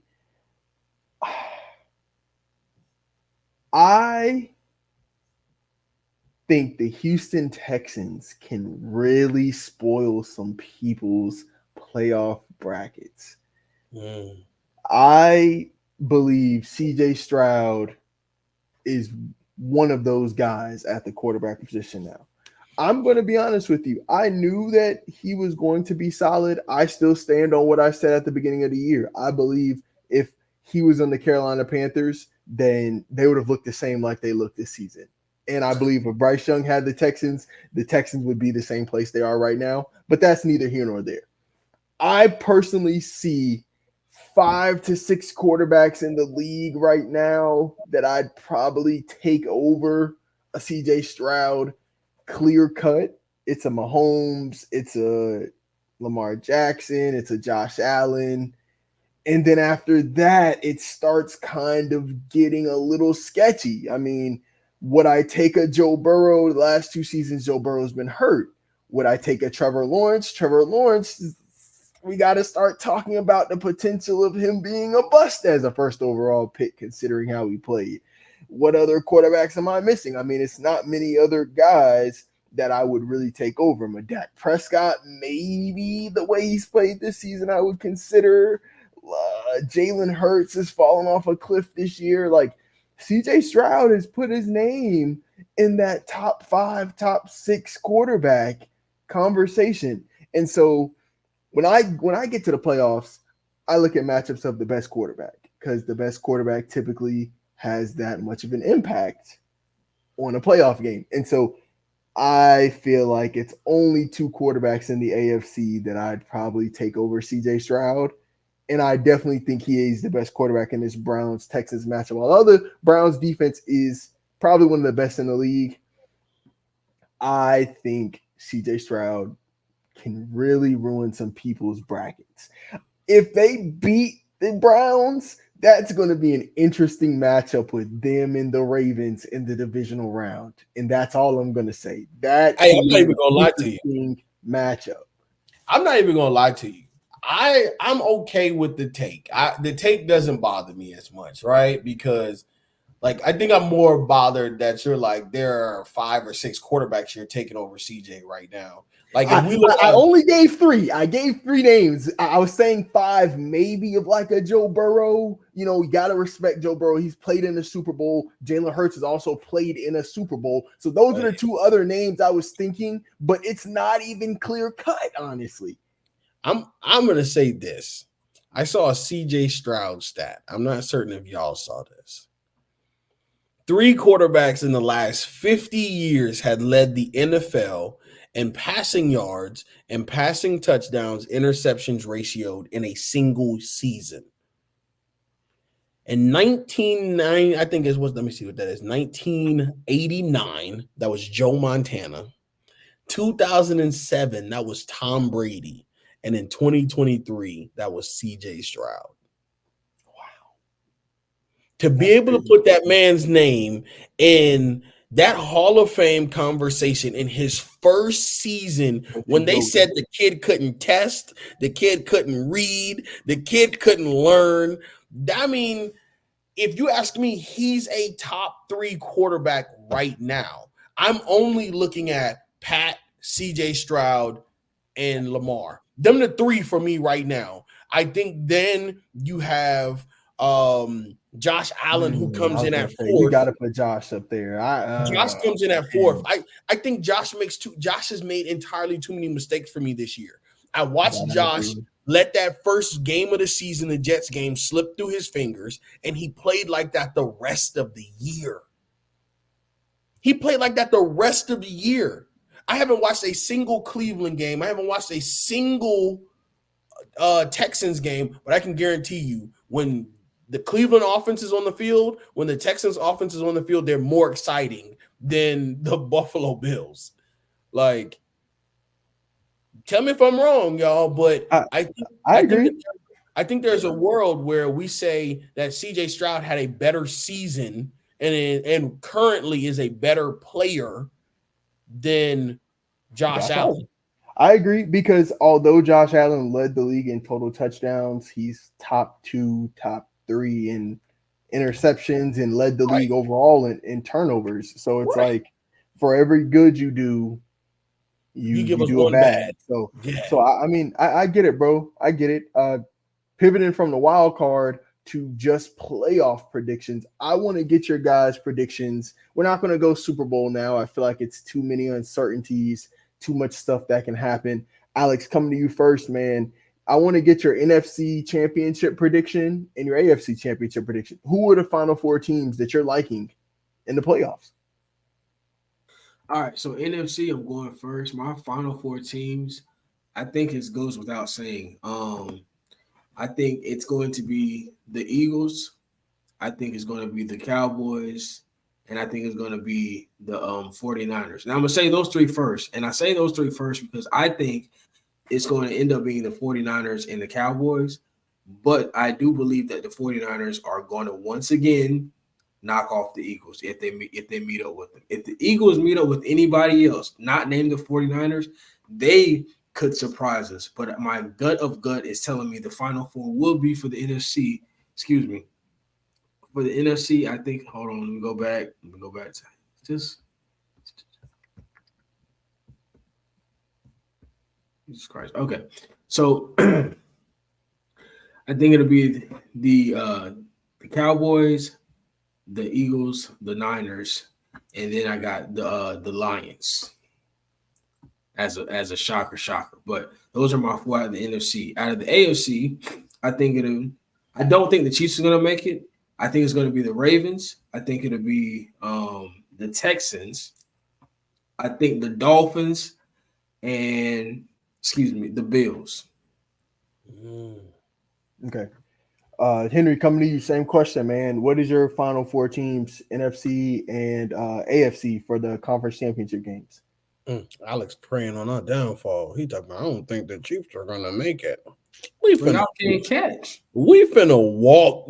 I think the Houston Texans can really spoil some people's playoff brackets. I believe CJ Stroud is one of those guys at the quarterback position now. I'm going to be honest with you. I knew that he was going to be solid. I still stand on what I said at the beginning of the year. I believe if he was on the Carolina Panthers, then they would have looked the same like they looked this season. And I believe if Bryce Young had the Texans would be the same place they are right now. But that's neither here nor there. I personally see 5 to 6 quarterbacks in the league right now that I'd probably take over a CJ Stroud. Clear cut. It's a Mahomes, it's a Lamar Jackson, it's a Josh Allen. And then after that, it starts kind of getting a little sketchy. I mean, would I take a Joe Burrow? The last 2 seasons, Joe Burrow's been hurt. Would I take a Trevor Lawrence? Trevor Lawrence, we got to start talking about the potential of him being a bust as a first overall pick, considering how he played. What other quarterbacks am I missing? I mean, it's not many other guys that I would really take over him. Dak Prescott, maybe the way he's played this season, I would consider. Jalen Hurts has fallen off a cliff this year. Like, CJ Stroud has put his name in that top 5, top 6 quarterback conversation. And so when I get to the playoffs, I look at matchups of the best quarterback because the best quarterback typically has that much of an impact on a playoff game. And so I feel like it's only 2 quarterbacks in the AFC that I'd probably take over CJ Stroud. And I definitely think he is the best quarterback in this Browns Texans matchup. Although the Browns defense is probably one of the best in the league, I think CJ Stroud can really ruin some people's brackets. If they beat the Browns, that's going to be an interesting matchup with them and the Ravens in the divisional round. And that's all I'm going to say. That Hey, I'm not even gonna lie to you. Matchup. I'm not even gonna lie to you. I'm okay with the take. The take doesn't bother me as much, right? Because like I think I'm more bothered that you're like there are 5 or 6 quarterbacks you're taking over CJ right now. Like if we look I only gave 3. I gave 3 names. I was saying 5 maybe of like a Joe Burrow. You know, you got to respect Joe Burrow. He's played in the Super Bowl. Jalen Hurts has also played in a Super Bowl. So those are the 2 other names I was thinking, but it's not even clear cut, honestly. I'm gonna say this. I saw a CJ Stroud stat. I'm not certain if y'all saw this. 3 quarterbacks in the last 50 years had led the NFL in passing yards and passing touchdowns, interceptions ratioed in a single season. In 1990, I think it was, let me see what that is. 1989, that was Joe Montana. 2007, that was Tom Brady. And in 2023, that was CJ Stroud. Wow. To be able to put that man's name in that Hall of Fame conversation in his first season, when they said the kid couldn't test, the kid couldn't read, the kid couldn't learn. I mean, if you ask me, he's a top 3 quarterback right now. I'm only looking at Pat, CJ Stroud, and Lamar. Them the 3 for me right now. I think then you have Josh Allen, who comes in at 4th. You got to put Josh up there. Josh comes in at 4th. I think Josh has made entirely too many mistakes for me this year. I watched Josh let that first game of the season, the Jets game, slip through his fingers, and he played like that the rest of the year. I haven't watched a single Cleveland game. I haven't watched a single Texans game, but I can guarantee you when the Cleveland offense is on the field, when the Texans offense is on the field, they're more exciting than the Buffalo Bills. Like, tell me if I'm wrong, y'all, but I agree. I think there's a world where we say that CJ Stroud had a better season and currently is a better player than Josh Allen. I agree because although Josh Allen led the league in total touchdowns, he's top 2, top 3 in interceptions and led the league overall in turnovers. So it's like for every good you do, you give us do one bad. So I mean, I get it, bro. I get it. Pivoting from the wild card to just playoff predictions, I want to get your guys' predictions. We're not going to go Super Bowl now. I feel like it's too many uncertainties, too much stuff that can happen. Alex, coming to you first, man. I want to get your NFC championship prediction and your AFC championship prediction. Who are the final 4 teams that you're liking in the playoffs? All right, so NFC, I'm going first. My final 4 teams, I think it goes without saying. I think it's going to be the Eagles. I think it's going to be the Cowboys. And I think it's going to be the 49ers. Now, I'm going to say those 3 first. And I say those 3 first because I think it's going to end up being the 49ers and the Cowboys. But I do believe that the 49ers are going to once again knock off the Eagles if they meet up with them. If the Eagles meet up with anybody else, not named the 49ers, they could surprise us. But my gut of gut is telling me the final 4 will be for the NFC. Excuse me. For the NFC, I think, hold on, let me go back to just Jesus Christ. Okay. So I think it'll be the Cowboys, the Eagles, the Niners, and then I got the Lions as a shocker. But those are my four out of the NFC. Out of the AFC, I don't think the Chiefs are gonna make it. I think it's gonna be the Ravens. I think it'll be the Texans. I think the Dolphins and the Bills. Okay. Henry, coming to you, same question, man. What is your final four teams, NFC and AFC, for the conference championship games? Alex praying on our downfall. He talking about, I don't think the Chiefs are gonna make it. Y'all can't catch. We finna walk.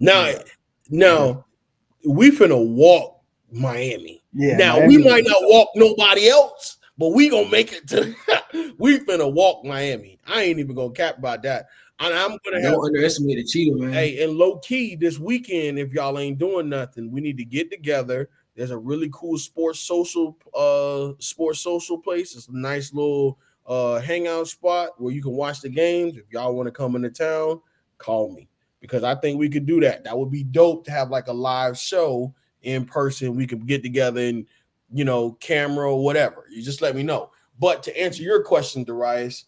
Now we finna walk Miami. Yeah. Now Miami, we might not walk nobody else, but we gonna make it to. We finna walk Miami. I ain't even gonna cap about that. And I'm gonna don't underestimate the cheater, man. Hey, and low key this weekend, if y'all ain't doing nothing, we need to get together. There's a really cool sports social place. It's a nice little hangout spot where you can watch the games. If y'all want to come into town, call me, because I think we could do that. That would be dope to have like a live show in person. We could get together and, camera or whatever. You just let me know. But to answer your question, Darius,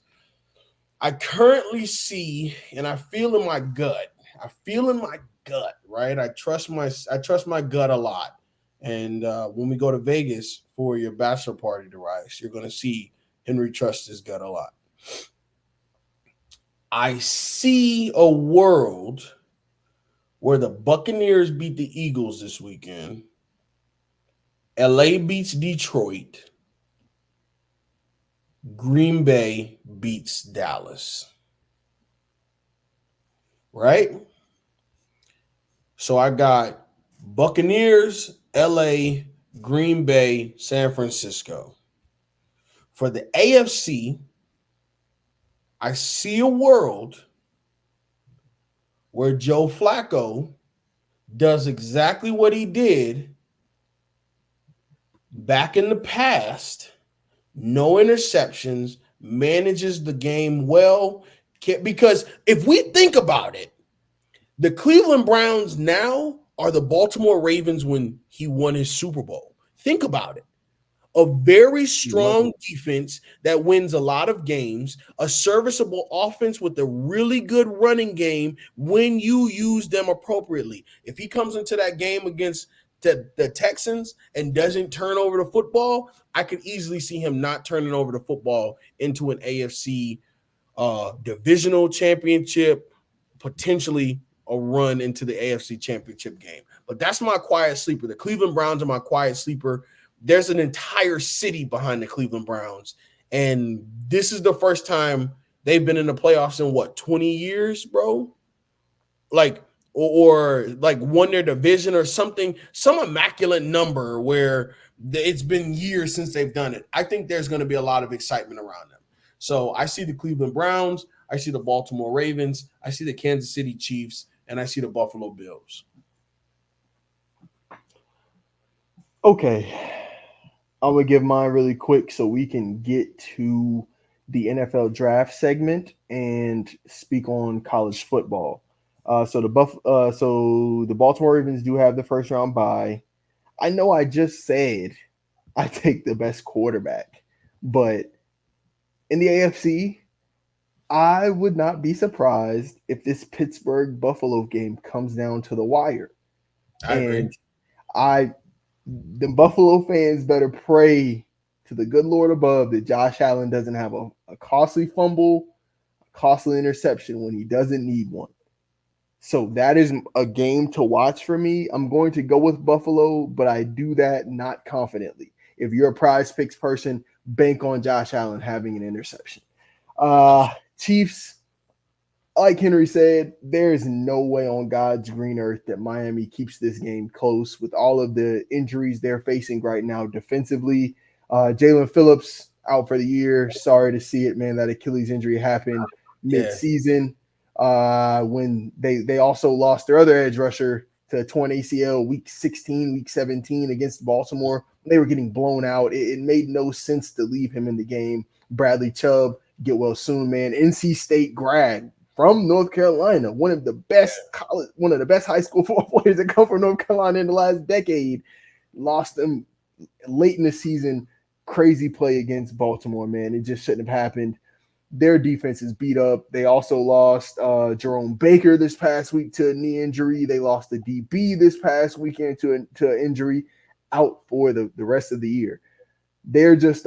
I currently see, and I feel in my gut, right? I trust my gut a lot. And when we go to Vegas for your bachelor party, Darius, you're going to see Henry trust his gut a lot. I see a world where the Buccaneers beat the Eagles this weekend. LA beats Detroit. Green Bay beats Dallas. Right? So I got Buccaneers, LA, Green Bay, San Francisco. For the AFC, I see a world where Joe Flacco does exactly what he did back in the past. No interceptions, manages the game well. Because if we think about it, the Cleveland Browns now are the Baltimore Ravens when he won his Super Bowl. Think about it. A very strong defense that wins a lot of games, a serviceable offense with a really good running game when you use them appropriately. If he comes into that game against the Texans and doesn't turn over the football, I could easily see him not turning over the football into an AFC divisional championship, potentially a run into the AFC championship game. But that's my quiet sleeper. The Cleveland Browns are my quiet sleeper. There's an entire city behind the Cleveland Browns. And this is the first time they've been in the playoffs in 20 years, bro? Or won their division or something, some immaculate number where it's been years since they've done it. I think there's going to be a lot of excitement around them. So I see the Cleveland Browns, I see the Baltimore Ravens, I see the Kansas City Chiefs, and I see the Buffalo Bills. Okay. I'm going to give mine really quick so we can get to the NFL draft segment and speak on college football. So the Baltimore Ravens do have the first round bye. I know I just said I take the best quarterback, but in the AFC, I would not be surprised if this Pittsburgh Buffalo game comes down to the wire. I agree. The Buffalo fans better pray to the good Lord above that Josh Allen doesn't have a costly fumble, a costly interception when he doesn't need one. So that is a game to watch for me. I'm going to go with Buffalo, but I do that not confidently. If you're a prize picks person, bank on Josh Allen having an interception. Chiefs, like Henry said, there is no way on God's green earth that Miami keeps this game close with all of the injuries they're facing right now defensively. Jalen Phillips out for the year. Sorry to see it, man. That Achilles injury happened mid-season. When they also lost their other edge rusher to torn ACL week 16, week 17 against Baltimore. They were getting blown out. It made no sense to leave him in the game. Bradley Chubb, get well soon, man. NC State grad, from North Carolina, one of the best college, one of the best high school football players that come from North Carolina in the last decade, lost them late in the season. Crazy play against Baltimore, man. It just shouldn't have happened. Their defense is beat up. They also lost Jerome Baker this past week to a knee injury. They lost the DB this past weekend to an injury, out for the rest of the year. They're just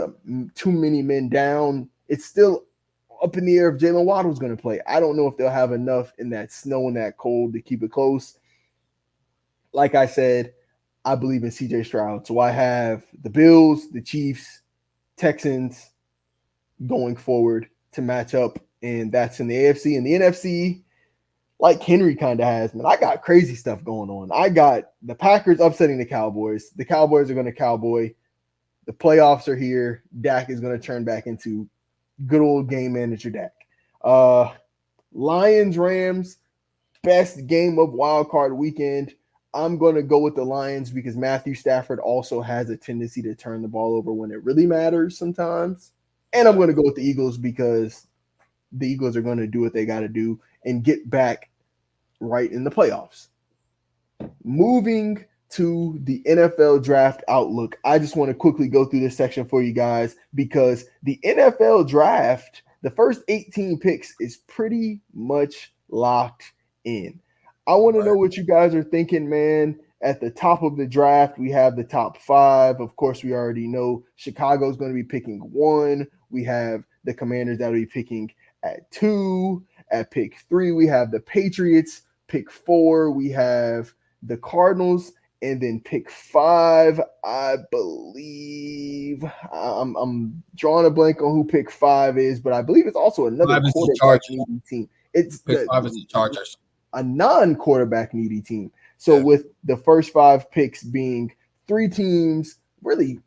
too many men down. It's still up in the air if Jalen Waddle's going to play. I don't know if they'll have enough in that snow and that cold to keep it close. Like I said, I believe in CJ Stroud. So I have the Bills, the Chiefs, Texans going forward to match up. And that's in the AFC. And the NFC, like Henry kind of has, man, I got crazy stuff going on. I got the Packers upsetting the Cowboys. The Cowboys are going to cowboy. The playoffs are here. Dak is going to turn back into good old game manager Dak. Lions, Rams, best game of wild card weekend. I'm going to go with the Lions because Matthew Stafford also has a tendency to turn the ball over when it really matters sometimes. And I'm going to go with the Eagles because the Eagles are going to do what they got to do and get back right in the playoffs. Moving to the NFL draft outlook, I just want to quickly go through this section for you guys because the NFL draft, the first 18 picks is pretty much locked in. I want to know what you guys are thinking, man. At the top of the draft, we have the top 5. Of course, we already know Chicago's going to be picking 1. We have the Commanders that will be picking at 2. At pick 3, we have the Patriots. Pick 4, we have the Cardinals. And then pick 5, I believe I'm drawing a blank on who pick 5 is, but I believe it's also another quarterback needy team. It's pick 5 is the Chargers, a non-quarterback needy team. So with the first 5 picks being 3 teams, really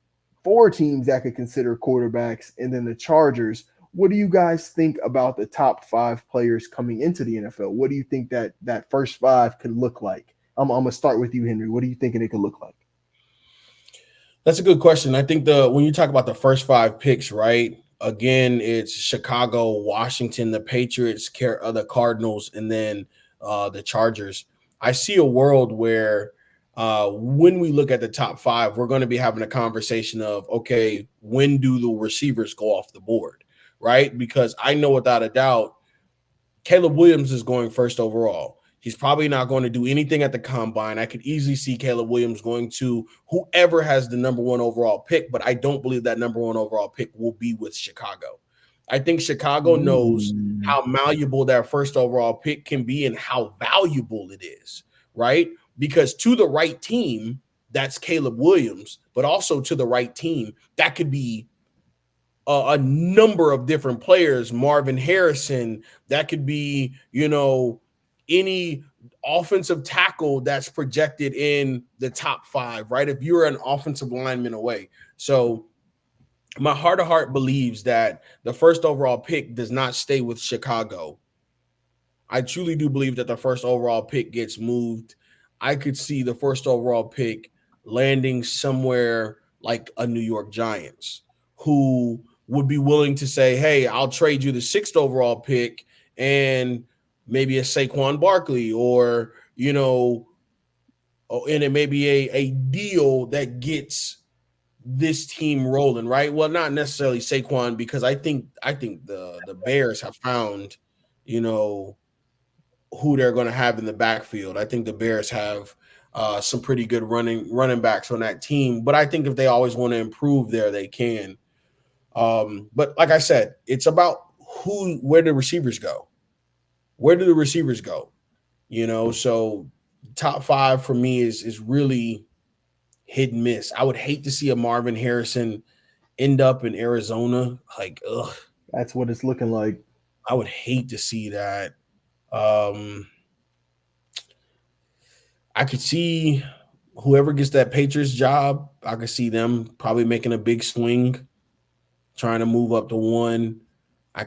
4 teams that could consider quarterbacks, and then the Chargers. What do you guys think about the top 5 players coming into the NFL? What do you think that first 5 could look like? I'm going to start with you, Henry. What are you thinking it could look like? That's a good question. I think when you talk about the first 5 picks, right? Again, it's Chicago, Washington, the Patriots, the Cardinals, and then the Chargers. I see a world where when we look at the top 5, we're going to be having a conversation of, okay, when do the receivers go off the board, right? Because I know without a doubt, Caleb Williams is going first overall. He's probably not going to do anything at the combine. I could easily see Caleb Williams going to whoever has the number 1 overall pick, but I don't believe that number 1 overall pick will be with Chicago. I think Chicago knows how malleable that first overall pick can be and how valuable it is, right? Because to the right team, that's Caleb Williams, but also to the right team, that could be a number of different players. Marvin Harrison, that could be, any offensive tackle that's projected in the top 5, right? If you're an offensive lineman away. So my heart of heart believes that the first overall pick does not stay with Chicago. I truly do believe that the first overall pick gets moved. I could see the first overall pick landing somewhere like a New York Giants, who would be willing to say, hey, I'll trade you the 6th overall pick and maybe a Saquon Barkley, or, and it may be a deal that gets this team rolling, right? Well, not necessarily Saquon, because I think the Bears have found, who they're going to have in the backfield. I think the Bears have some pretty good running backs on that team, but I think if they always want to improve there, they can. But like I said, it's about where the receivers go. Where do the receivers go? So top 5 for me is really hit and miss. I would hate to see a Marvin Harrison end up in Arizona. Like, ugh. That's what it's looking like. I would hate to see that. I could see whoever gets that Patriots job, I could see them probably making a big swing, trying to move up to 1. I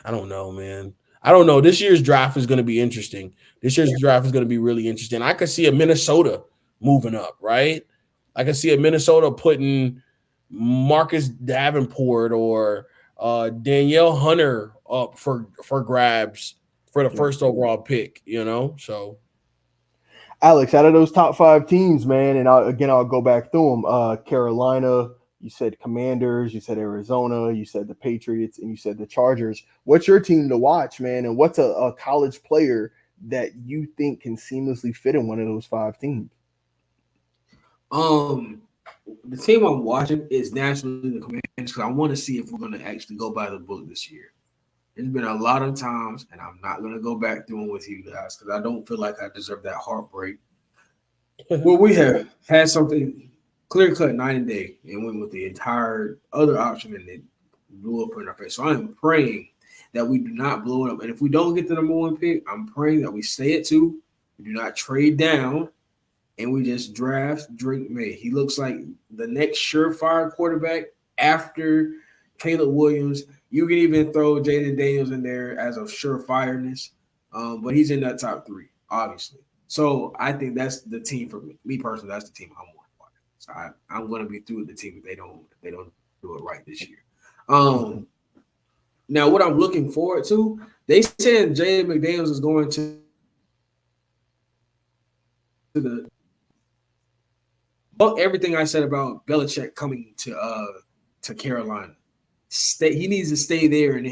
don't know, man. I don't know. This year's draft is going to be interesting. This year's draft is going to be really interesting. I could see a Minnesota moving up, right? I could see a Minnesota putting Marcus Davenport or Danielle Hunter up for grabs for the first overall pick, you know? So Alex, out of those top five teams, man, and I'll go back through them. Carolina, you said Commanders, you said Arizona, you said the Patriots, and you said the Chargers. What's your team to watch, man? And what's a college player that you think can seamlessly fit in one of those five teams? The team I'm watching is nationally the Commanders because I want to see if we're going to actually go by the book this year. There's been a lot of times, and I'm not going to go back through them with you guys because I don't feel like I deserve that heartbreak. Well, we have had something clear cut night and day and went with the entire other option and it blew up in our face. So I'm praying that we do not blow it up. And if we don't get the number one pick, I'm praying that we stay at 2, we do not trade down, and we just draft Drake May. He looks like the next surefire quarterback after Caleb Williams. You can even throw Jaden Daniels in there as a surefireness, but he's in that top 3, obviously. So I think that's the team for me. Me personally, that's the team I want to watch. So I'm going to be through with the team if they don't do it right this year. Now, what I'm looking forward to, they said Jaden McDaniels is going to the everything I said about Belichick coming to Carolina. He needs to stay there and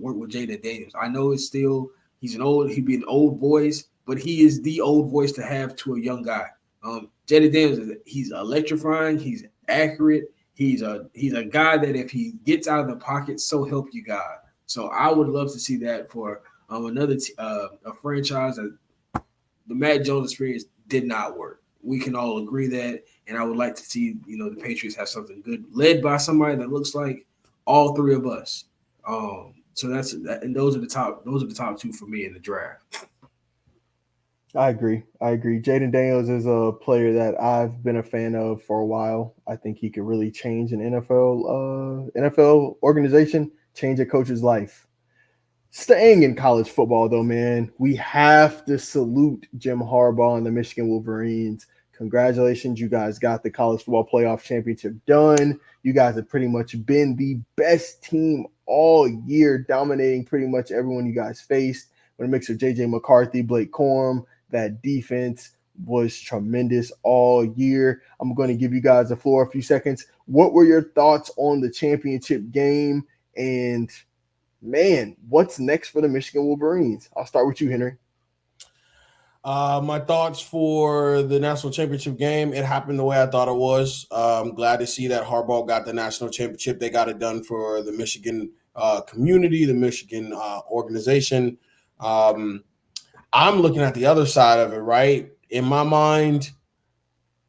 work with Jaden Daniels. I know he'd be an old voice, but he is the old voice to have to a young guy. Jaden Daniels, he's electrifying, he's accurate, he's a guy that if he gets out of the pocket, so help you God. So I would love to see that for another a franchise that the Matt Jones experience did not work. We can all agree that, and I would like to see the Patriots have something good led by somebody that looks like all 3 of us. So that's that, and those are the top 2 for me in the draft. I agree. Jaden Daniels is a player that I've been a fan of for a while. I think he could really change an NFL organization, change a coach's life. Staying in college football, though, man, we have to salute Jim Harbaugh and the Michigan Wolverines. Congratulations, you guys got the college football playoff championship done. You guys have pretty much been the best team all year, dominating pretty much everyone you guys faced. With a mix of J.J. McCarthy, Blake Corum, that defense was tremendous all year. I'm going to give you guys the floor a few seconds. What were your thoughts on the championship game? And, man, what's next for the Michigan Wolverines? I'll start with you, Henry. My thoughts for the national championship game, it happened the way I thought it was. I'm glad to see that Harbaugh got the national championship. They got it done for the Michigan community, the Michigan organization. I'm looking at the other side of it, right? In my mind,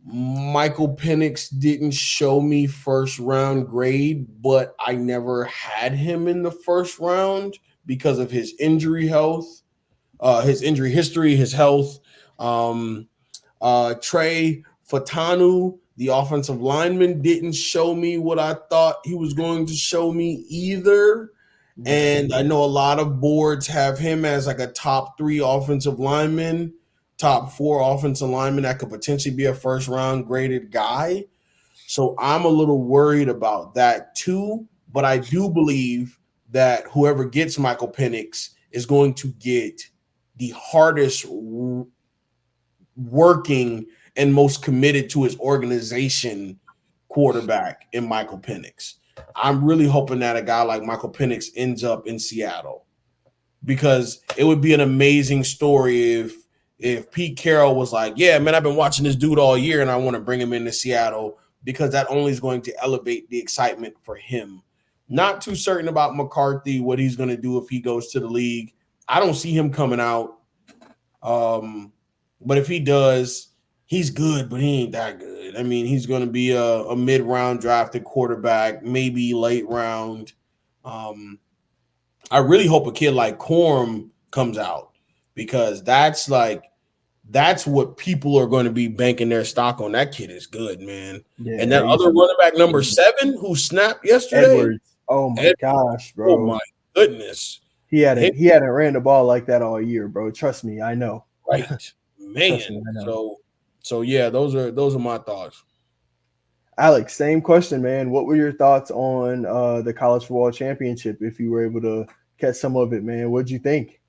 Michael Penix didn't show me first round grade, but I never had him in the first round because of his injury health, his injury history, his health. Trey Fatanu, the offensive lineman, didn't show me what I thought he was going to show me either. And I know a lot of boards have him as like a top 3 offensive lineman, top 4 offensive lineman that could potentially be a first round graded guy. So I'm a little worried about that too. But I do believe that whoever gets Michael Penix is going to get the hardest working and most committed to his organization quarterback in Michael Penix. I'm really hoping that a guy like Michael Penix ends up in Seattle, because it would be an amazing story if Pete Carroll was like, yeah, man, I've been watching this dude all year and I want to bring him into Seattle, because that only is going to elevate the excitement for him. Not too certain about McCarthy, what he's going to do if he goes to the league. I don't see him coming out. But if he does, he's good, but he ain't that good. I mean, he's going to be a mid-round drafted quarterback, maybe late round. I really hope a kid like Corum comes out, because that's what people are going to be banking their stock on. That kid is good, man. Yeah, and that other running back, number 7, who snapped yesterday, Edwards. Oh my gosh, bro. Oh my goodness. He hadn't ran the ball like that all year, bro. Trust me, I know. Right. Man. Me, I know. So yeah, those are my thoughts. Alex, same question, man. What were your thoughts on the college football championship? If you were able to catch some of it, man, what'd you think?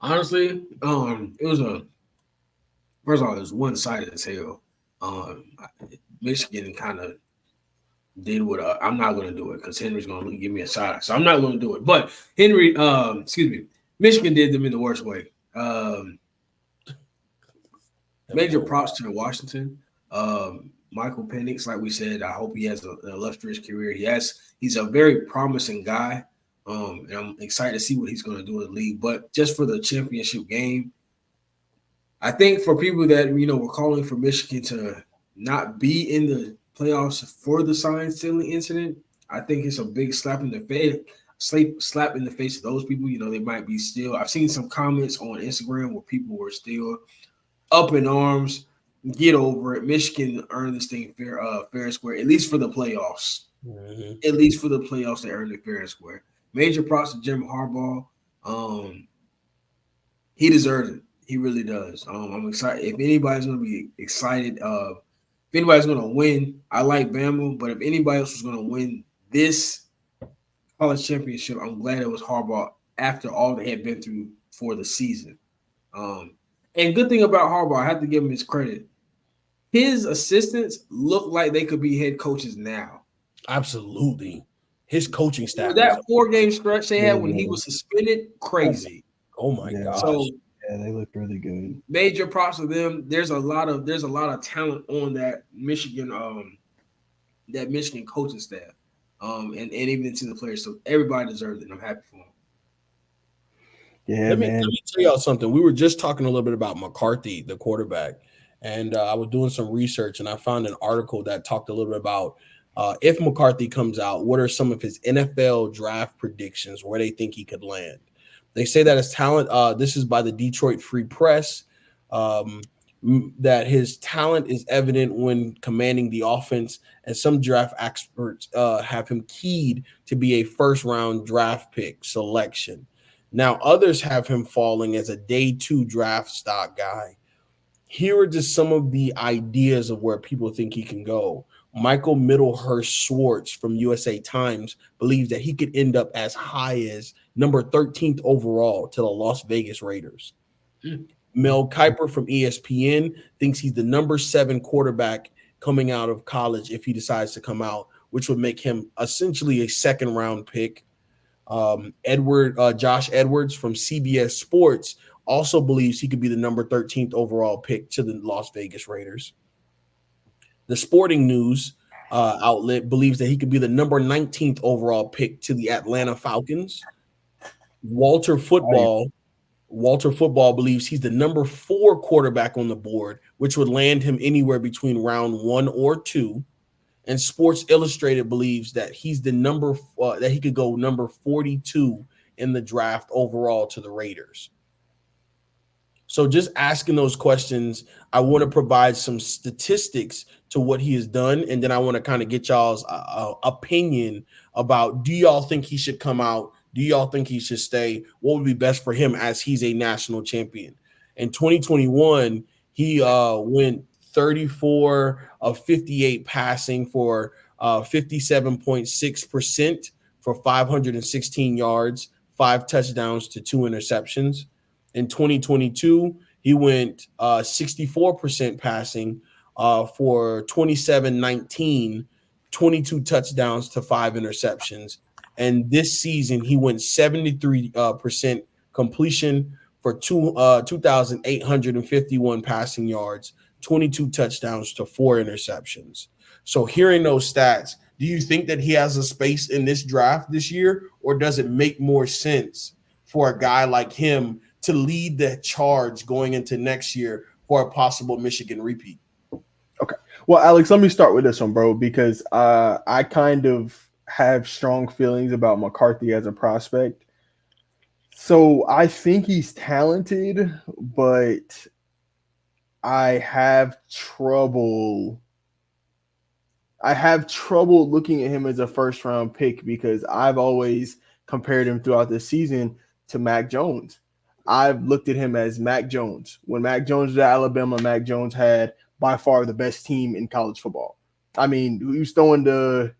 Honestly, it was a first of all, it was one sided as hell. Michigan kind of did what I'm not going to do it because Henry's going to give me a shot out, so I'm not going to do it. But Henry, excuse me, Michigan did them in the worst way. Major props to Washington. Michael Penix, like we said, I hope he has an illustrious career. He's a very promising guy. And I'm excited to see what he's going to do in the league. But just for the championship game, I think for people that were calling for Michigan to not be in the playoffs for the sign stealing incident, I think it's a big slap in the face. Slap in the face of those people. They might be still. I've seen some comments on Instagram where people were still up in arms. Get over it. Michigan earned this thing fair and square, at least for the playoffs. Mm-hmm. At least for the playoffs, they earned it fair and square. Major props to Jim Harbaugh. He deserves it. He really does. I'm excited. If anybody's going to be excited, if anybody's going to win, I like Bama. But if anybody else was going to win this college championship, I'm glad it was Harbaugh after all they had been through for the season. And good thing about Harbaugh, I have to give him his credit. His assistants look like they could be head coaches now. Absolutely. His coaching staff. That 4-game stretch they had when he was suspended, crazy. Oh my gosh. So yeah, they looked really good. Major props to them. There's a lot of talent on that Michigan coaching staff. And even to the players. So everybody deserves it, and I'm happy for them. Yeah, let me tell y'all something. We were just talking a little bit about McCarthy, the quarterback, and I was doing some research, and I found an article that talked a little bit about if McCarthy comes out, what are some of his NFL draft predictions, where they think he could land. They say that his talent, this is by the Detroit Free Press, that his talent is evident when commanding the offense, and some draft experts have him keyed to be a first-round draft pick selection. Now, others have him falling as a day 2 draft stock guy. Here are just some of the ideas of where people think he can go. Michael Middlehurst Schwartz from USA Times believes that he could end up as high as number 13th overall to the Las Vegas Raiders. Mel Kiper from ESPN thinks he's the number 7 quarterback coming out of college if he decides to come out, which would make him essentially a second-round pick. Josh Edwards from CBS Sports also believes he could be the number 13th overall pick to the Las Vegas Raiders. The Sporting News outlet believes that he could be the number 19th overall pick to the Atlanta Falcons. Walter Football believes he's the number 4 quarterback on the board, which would land him anywhere between round 1 or 2. And Sports Illustrated believes that he's the number that he could go number 42 in the draft overall to the Raiders. So just asking those questions, I want to provide some statistics to what he has done, and then I want to kind of get y'all's opinion about, do y'all think he should come out? Do y'all think he should stay? What would be best for him as he's a national champion? In 2021, he went 34 of 58 passing for 57.6% for 516 yards, 5 touchdowns to 2 interceptions. In 2022, he went 64% passing for 27-19, 22 touchdowns to 5 interceptions. And this season, he went 73% completion for 2,851 passing yards, 22 touchdowns to 4 interceptions. So hearing those stats, do you think that he has a space in this draft this year, or does it make more sense for a guy like him to lead the charge going into next year for a possible Michigan repeat? Okay. Well, Alex, let me start with this one, bro, because I kind of have strong feelings about McCarthy as a prospect. So I think he's talented, but I have trouble looking at him as a first-round pick because I've always compared him throughout the season to Mac Jones. I've looked at him as Mac Jones. When Mac Jones was at Alabama, Mac Jones had by far the best team in college football. I mean, he was throwing to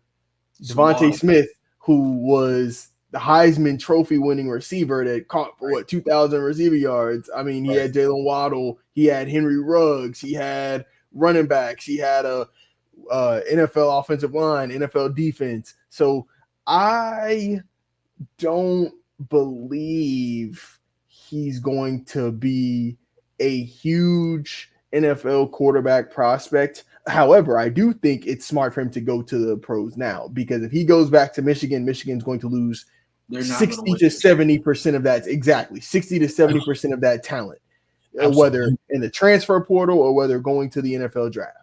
Devontae Smith, who was the Heisman Trophy winning receiver that caught for 2,000 receiver yards. I mean, he had Jalen Waddle, he had Henry Ruggs, he had running backs, he had a NFL offensive line, NFL defense. So I don't believe he's going to be a huge NFL quarterback prospect. However, I do think it's smart for him to go to the pros now, because if he goes back to Michigan, Michigan's going to lose 60 to 70% of that. Exactly. 60 to 70% of that talent, whether in the transfer portal or whether going to the NFL draft.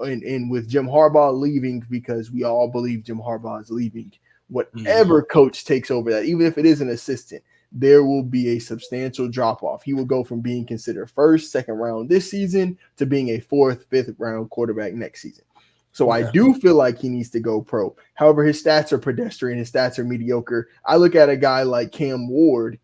And with Jim Harbaugh leaving, because we all believe Jim Harbaugh is leaving, whatever coach takes over that, even if it is an assistant, there will be a substantial drop-off. He will go from being considered first, second round this season to being a fourth, fifth round quarterback next season. So I do feel like he needs to go pro. However, his stats are pedestrian. His stats are mediocre. I look at a guy like Cameron Ward,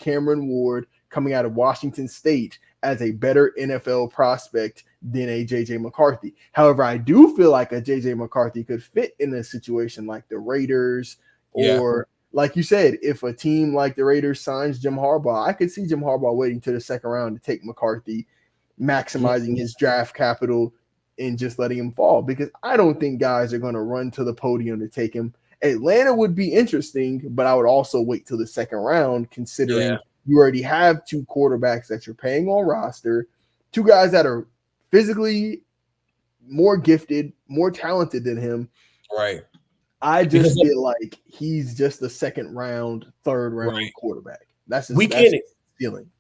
coming out of Washington State, as a better NFL prospect than a J.J. McCarthy. However, I do feel like a J.J. McCarthy could fit in a situation like the Raiders or like you said, if a team like the Raiders signs Jim Harbaugh, I could see Jim Harbaugh waiting to the second round to take McCarthy, maximizing his draft capital and just letting him fall, because I don't think guys are going to run to the podium to take him. Atlanta would be interesting, but I would also wait till the second round, considering you already have two quarterbacks that you're paying on roster, two guys that are physically more gifted, more talented than him. Right. I just feel like he's just a second round, third round quarterback. That's his feeling.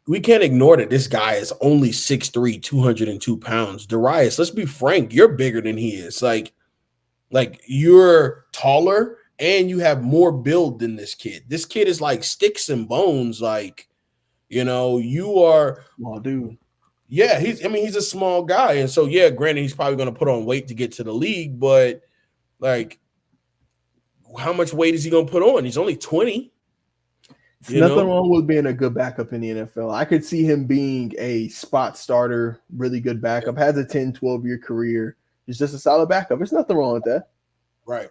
We can't ignore that this guy is only 6'3", 202 pounds. Darius, let's be frank, you're bigger than he is. Like you're taller and you have more build than this kid. This kid is like sticks and bones. Like, you are small dude. Yeah, he's a small guy. And so, granted, he's probably going to put on weight to get to the league, but like, how much weight is he going to put on? He's only 20. There's nothing wrong with being a good backup in the NFL. I could see him being a spot starter, really good backup, has a 10, 12-year career. He's just a solid backup. There's nothing wrong with that. Right.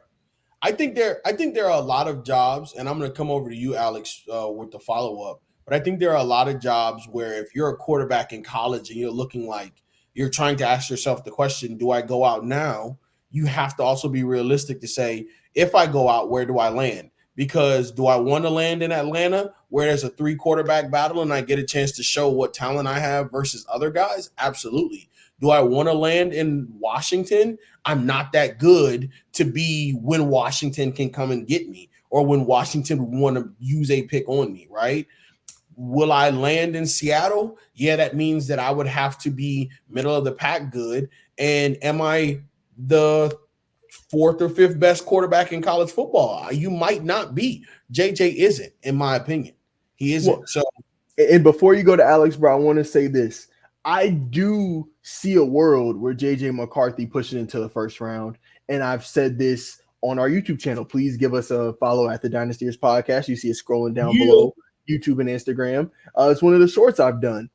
I think there are a lot of jobs, and I'm going to come over to you, Alex, with the follow-up. But I think there are a lot of jobs where if you're a quarterback in college and you're looking like you're trying to ask yourself the question, do I go out now? You have to also be realistic to say, if I go out, where do I land? Because do I want to land in Atlanta where there's a 3-quarterback battle and I get a chance to show what talent I have versus other guys? Absolutely. Do I want to land in Washington? I'm not that good to be when Washington can come and get me, or when Washington want to use a pick on me, right? Will I land in Seattle? Yeah, that means that I would have to be middle of the pack good. And am I the 4th or 5th best quarterback in college football? You might not be. JJ isn't, in my opinion. He isn't. Well, so, and before you go to Alex, bro, I want to say this. I do see a world where JJ McCarthy pushes into the first round. And I've said this on our YouTube channel. Please give us a follow at the Dynastyers podcast. You see it scrolling down below, YouTube and Instagram. It's one of the shorts I've done.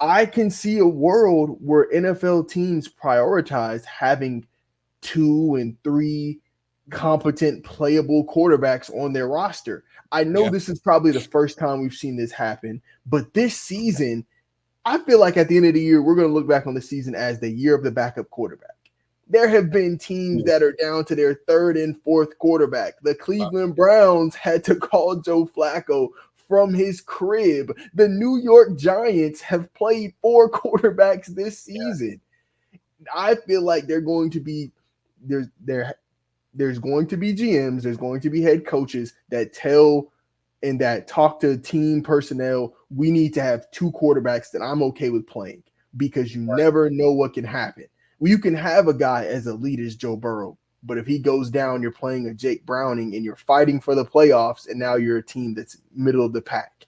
I can see a world where NFL teams prioritize having 2 and 3 competent, playable quarterbacks on their roster. I know this is probably the first time we've seen this happen, but this season, I feel like at the end of the year, we're going to look back on the season as the year of the backup quarterback. There have been teams that are down to their 3rd and 4th quarterback. The Cleveland Browns had to call Joe Flacco from his crib. The New York Giants have played 4 quarterbacks this season. I feel like they're going to be there's going to be GMs, there's going to be head coaches that tell and that talk to team personnel, we need to have 2 quarterbacks that I'm okay with playing, because you never know what can happen. Well, you can have a guy as elite as Joe Burrow, but if he goes down, you're playing a Jake Browning and you're fighting for the playoffs, and now you're a team that's middle of the pack.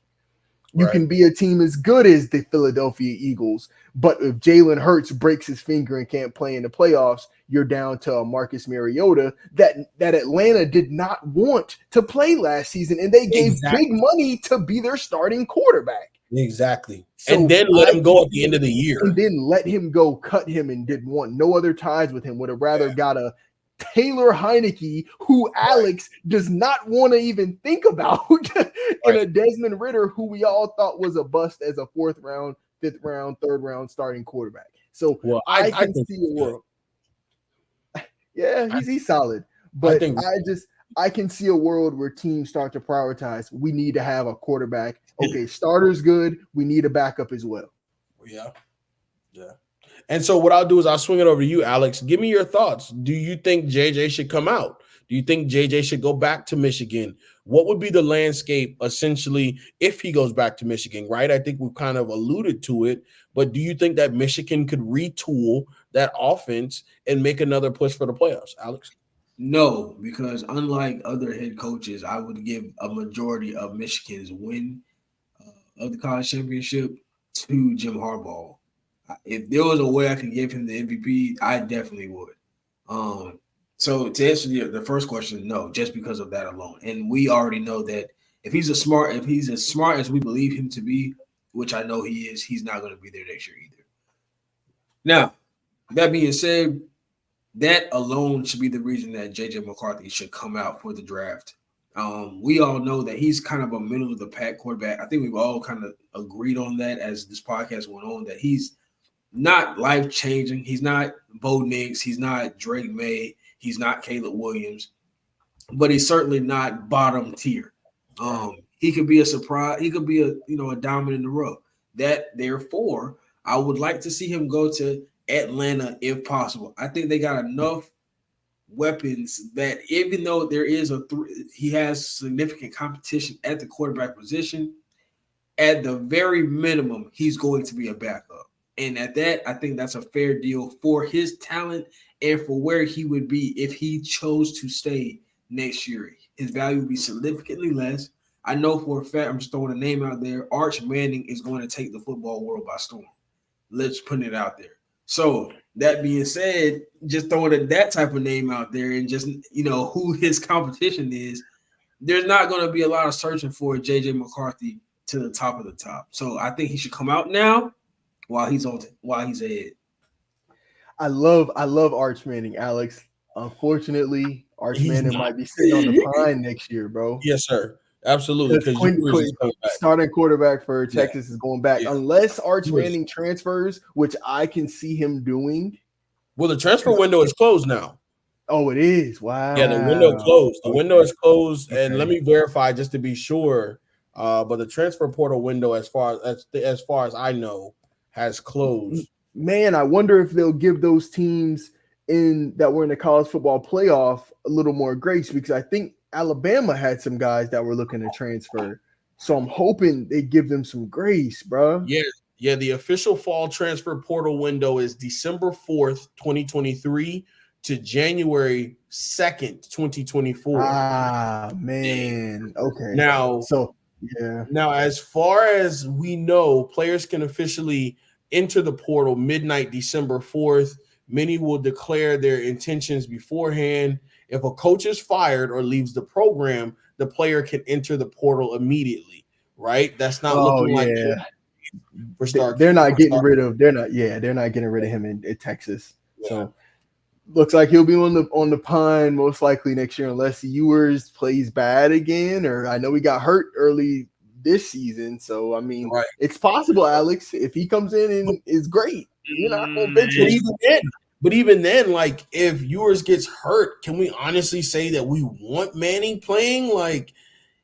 You can be a team as good as the Philadelphia Eagles, but if Jalen Hurts breaks his finger and can't play in the playoffs, you're down to a Marcus Mariota that Atlanta did not want to play last season, and they gave big money to be their starting quarterback. Exactly. So and then let him go at the end of the year. And then let him go, cut him, and didn't want no other ties with him. Would have rather got a Taylor Heineke, who Alex does not want to even think about, and a Desmond Ridder, who we all thought was a bust as a 4th round, 5th round, 3rd round starting quarterback. So I can see a world. Yeah, he's solid, but I can see a world where teams start to prioritize. We need to have a quarterback. Okay, starter's good. We need a backup as well. Yeah. And so what I'll do is I'll swing it over to you, Alex. Give me your thoughts. Do you think JJ should come out? Do you think JJ should go back to Michigan? What would be the landscape essentially if he goes back to Michigan, right? I think we've kind of alluded to it, but do you think that Michigan could retool that offense and make another push for the playoffs, Alex? No, because unlike other head coaches, I would give a majority of Michigan's win of the college championship to Jim Harbaugh. If there was a way I could give him the MVP, I definitely would. So to answer the first question, no, just because of that alone. And we already know that if he's as smart as we believe him to be, which I know he is, he's not going to be there next year either. Now, that being said, that alone should be the reason that JJ McCarthy should come out for the draft. We all know that he's kind of a middle of the pack quarterback. I think we've all kind of agreed on that as this podcast went on, that he's not life-changing. He's not Bo Nix. He's not Drake May. He's not Caleb Williams. But he's certainly not bottom tier. He could be a surprise. He could be a diamond in the rough. Therefore, I would like to see him go to Atlanta if possible. I think they got enough weapons that even though he has significant competition at the quarterback position, at the very minimum, he's going to be a backup. And at that, I think that's a fair deal for his talent and for where he would be if he chose to stay next year. His value would be significantly less. I know for a fact, I'm just throwing a name out there, Arch Manning is going to take the football world by storm. Let's put it out there. So that being said, just throwing that type of name out there and just, who his competition is, there's not going to be a lot of searching for JJ McCarthy to the top of the top. So I think he should come out now while he's ahead. I love Arch Manning, Alex. Unfortunately, Arch Manning might be sitting on the pine next year, bro. Yes, sir. Absolutely. Because starting quarterback for Texas is going back. Unless Arch Manning transfers, which I can see him doing. Well, the transfer window is closed now. Oh, it is. Wow. Yeah, the window closed. The window is closed, and let me verify just to be sure. But the transfer portal window, as far as I know, has closed. Man, I wonder if they'll give those teams that were in the college football playoff a little more grace, because I think Alabama had some guys that were looking to transfer. So I'm hoping they give them some grace, bro. Yeah. The official fall transfer portal window is December 4th, 2023 to January 2nd, 2024. Ah, man. Okay. Now, as far as we know, players can officially enter the portal midnight December 4th. Many will declare their intentions beforehand. If a coach is fired or leaves the program, the player can enter the portal immediately, right? That's not looking like they're not getting rid of him in Texas. Yeah. So looks like he'll be on the pine most likely next year, unless Ewers plays bad again, or I know he got hurt early this season. So I mean, It's possible, Alex, if he comes in and is great. You're not gonna bench him. But even then, like, if Ewers gets hurt, can we honestly say that we want Manning playing? Like,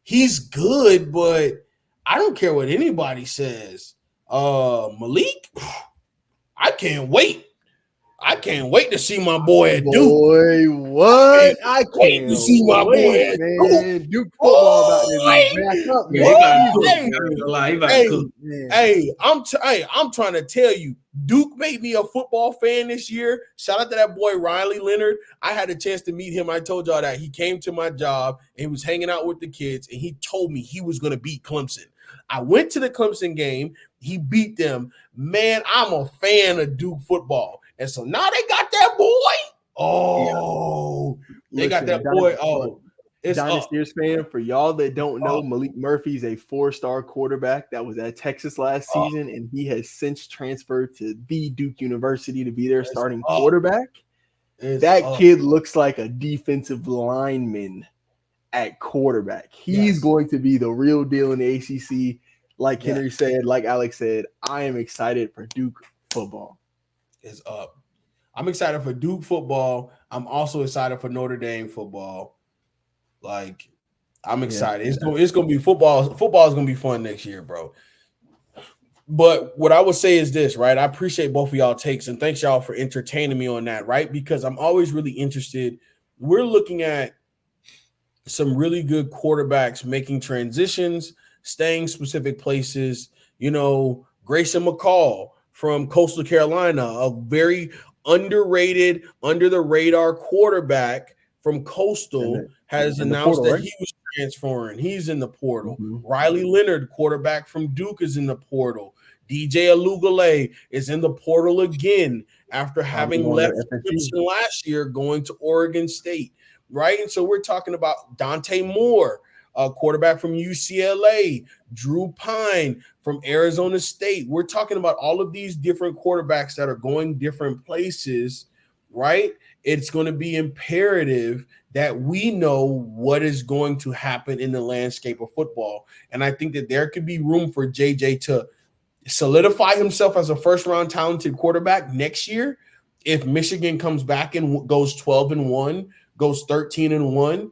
he's good, but I don't care what anybody says. Malik, I can't wait. I can't wait to see my boy at Duke. Boy, what? I can't wait to see my boy at Duke. Duke football about to be back up. I'm trying to tell you, Duke made me a football fan this year. Shout out to that boy Riley Leonard. I had a chance to meet him. I told y'all that he came to my job and he was hanging out with the kids, and he told me he was going to beat Clemson. I went to the Clemson game. He beat them. Man, I'm a fan of Duke football. And so now they got that boy. They got that boy. It's Dynastyers fan. For y'all that don't know, Malik Murphy's a 4-star quarterback that was at Texas last season, and he has since transferred to the Duke University to be their starting quarterback. That kid looks like a defensive lineman at quarterback. He's going to be the real deal in the ACC. Like Henry said, like Alex said, I am excited for Duke football. Is up. I'm excited for Duke football. I'm also excited for Notre Dame football. Like, I'm excited. It's gonna be football. Football is gonna be fun next year, bro. But what I would say is this, right? I appreciate both of y'all takes, and thanks y'all for entertaining me on that, right? Because I'm always really interested. We're looking at some really good quarterbacks making transitions, staying specific places. You know, Grayson McCall from Coastal Carolina, a very underrated, under the radar quarterback from Coastal, has announced that he was transferring. He's in the portal. Riley Leonard, quarterback from Duke, is in the portal. DJ Alugale is in the portal again after having left Clemson last year, going to Oregon State, right? And so we're talking about Dante Moore, a quarterback from UCLA, Drew Pine from Arizona State. We're talking about all of these different quarterbacks that are going different places, right? It's going to be imperative that we know what is going to happen in the landscape of football. And I think that there could be room for JJ to solidify himself as a first-round talented quarterback next year if Michigan comes back and goes 12-1, goes 13-1.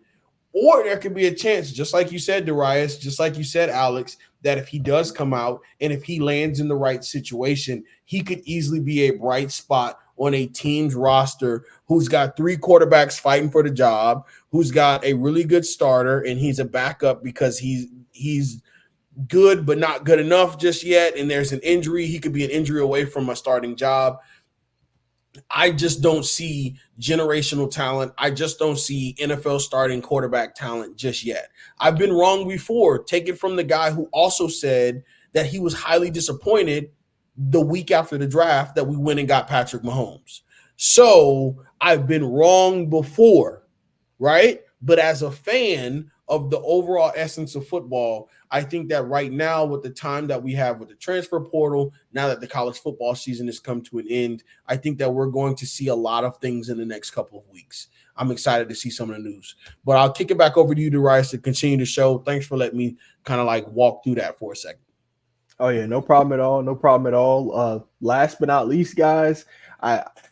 Or there could be a chance, just like you said, Darius, just like you said, Alex, that if he does come out and if he lands in the right situation, he could easily be a bright spot on a team's roster who's got 3 quarterbacks fighting for the job, who's got a really good starter, and he's a backup because he's good but not good enough just yet, and there's an injury. He could be an injury away from a starting job. I just don't see generational talent. I just don't see NFL starting quarterback talent just yet. I've been wrong before. Take it from the guy who also said that he was highly disappointed the week after the draft that we went and got Patrick Mahomes. So I've been wrong before, right? But as a fan of the overall essence of football, I think that right now, with the time that we have with the transfer portal, now that the college football season has come to an end, I think that we're going to see a lot of things in the next couple of weeks. I'm excited to see some of the news. But I'll kick it back over to you, Darius, to continue the show. Thanks for letting me kind of like walk through that for a second. Oh, yeah, no problem at all. No problem at all. Last but not least, guys,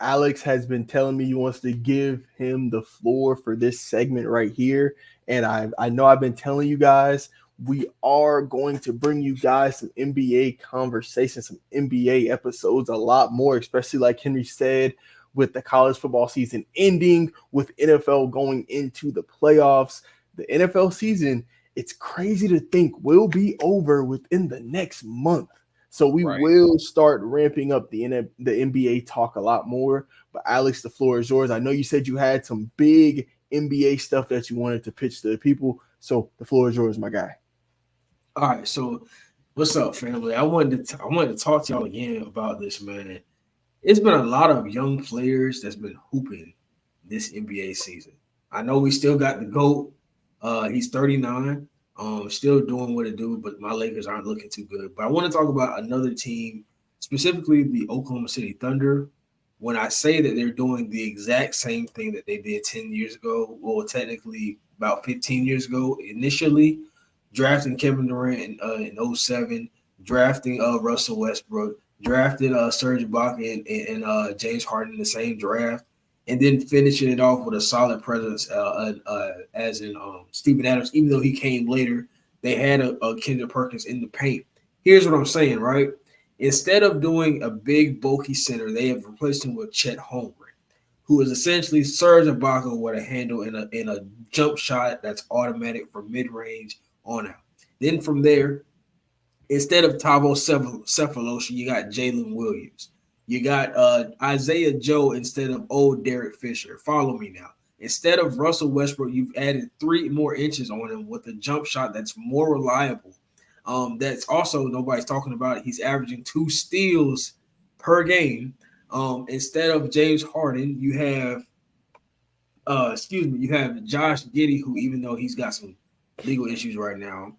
Alex has been telling me he wants to give him the floor for this segment right here. And I know I've been telling you guys, we are going to bring you guys some NBA conversations, some NBA episodes, a lot more, especially like Henry said, with the college football season ending, with NFL going into the playoffs. The NFL season, it's crazy to think, will be over within the next month. So we will start ramping up the NBA talk a lot more. But Alex, the floor is yours. I know you said you had some big NBA stuff that you wanted to pitch to the people. So the floor is yours, my guy. All right. So what's up, family? I wanted to talk to y'all again about this, man. It's been a lot of young players that's been hooping this NBA season. I know we still got the GOAT. He's 39. Still doing what it do, but my Lakers aren't looking too good. But I want to talk about another team, specifically the Oklahoma City Thunder. When I say that they're doing the exact same thing that they did 10 years ago, well, technically about 15 years ago, initially drafting Kevin Durant in 2007, drafting Russell Westbrook, drafted Serge Ibaka and James Harden in the same draft, and then finishing it off with a solid presence as in Steven Adams. Even though he came later, they had a Kendrick Perkins in the paint. Here's what I'm saying, right? Instead of doing a big, bulky center, they have replaced him with Chet Holmgren, who is essentially Serge Ibaka with a handle in a jump shot that's automatic from mid-range on out. Then from there, instead of Tavo Cephalosha, you got Jalen Williams. You got Isaiah Joe instead of old Derek Fisher. Follow me now. Instead of Russell Westbrook, you've added 3 more inches on him with a jump shot that's more reliable. That's also nobody's talking about it. He's averaging 2 steals per game. Instead of James Harden, you have Josh Giddey, who even though he's got some legal issues right now,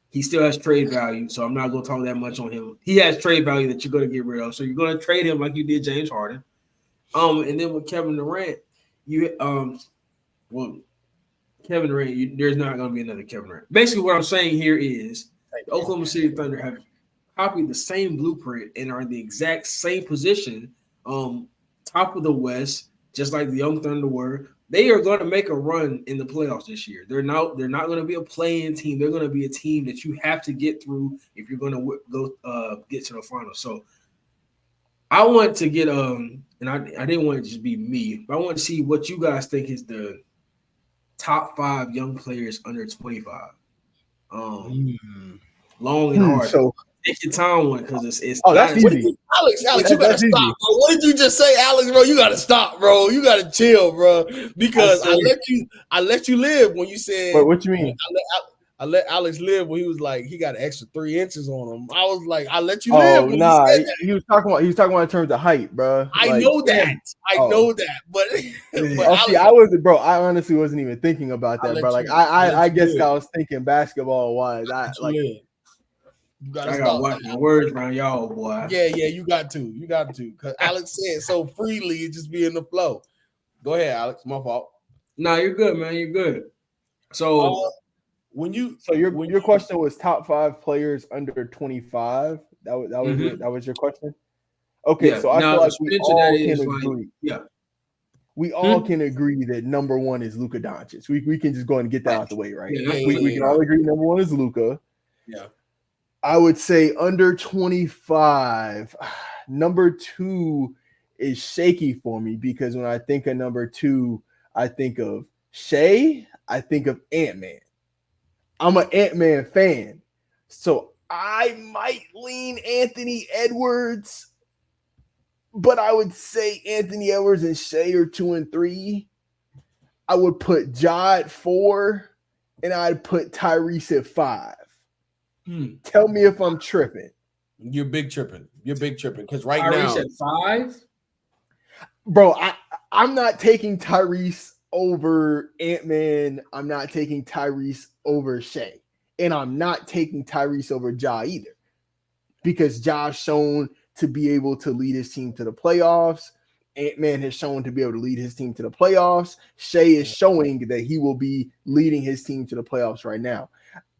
he still has trade value. So I'm not going to talk that much on him. He has trade value that you're going to get rid of. So you're going to trade him like you did James Harden. And then with Kevin Durant, you well, Kevin Durant, there's not going to be another Kevin Durant. Basically, what I'm saying here is the Oklahoma City Thunder have copied the same blueprint and are in the exact same position, top of the West, just like the Young Thunder were. They are going to make a run in the playoffs this year. They're not going to be a play-in team. They're going to be a team that you have to get through if you're going to go get to the finals. So I want to get and I didn't want it to just be me, but I want to see what you guys think is the top 5 young players under 25. Long and hard. So take your time one because it's that's easy. Alex, you gotta stop, bro. What did you just say, Alex, bro? You gotta stop, bro. You gotta chill, bro. Because I let you live when you said. Wait, what you mean? I let Alex live when he was like he got an extra 3 inches on him. I was like, I let you Oh live. When nah, he said that. he was talking about in terms of height, bro. I know that. I know that, but Alex, I honestly wasn't even thinking about that, bro. Like I guess I was thinking basketball wise. I gotta watch my words around y'all, boy. Yeah, you got to. Because Alex said so freely, it just be in the flow. Go ahead, Alex. My fault. No, you're good, man. You're good. So your question was top 5 players under 25. That was your question. Okay, yeah. so I feel like we all can agree. Yeah, we all can agree that number 1 is Luka Doncic. We can just go and get that out the way, right? Yeah, we can all agree number 1 is Luka. Yeah. I would say under 25, number 2 is shaky for me because when I think of number 2, I think of Shea, I think of Ant-Man. I'm an Ant-Man fan, so I might lean Anthony Edwards, but I would say Anthony Edwards and Shea are 2 and 3. I would put Ja at 4, and I'd put Tyrese at 5. Tell me if I'm tripping. You're big tripping because right Tyrese now at 5, bro. I'm not taking Tyrese over Ant-Man. I'm not taking Tyrese over Shea, and I'm not taking Tyrese over Ja either, because Ja's shown to be able to lead his team to the playoffs. Ant-Man has shown to be able to lead his team to the playoffs. Shea is showing that he will be leading his team to the playoffs right now.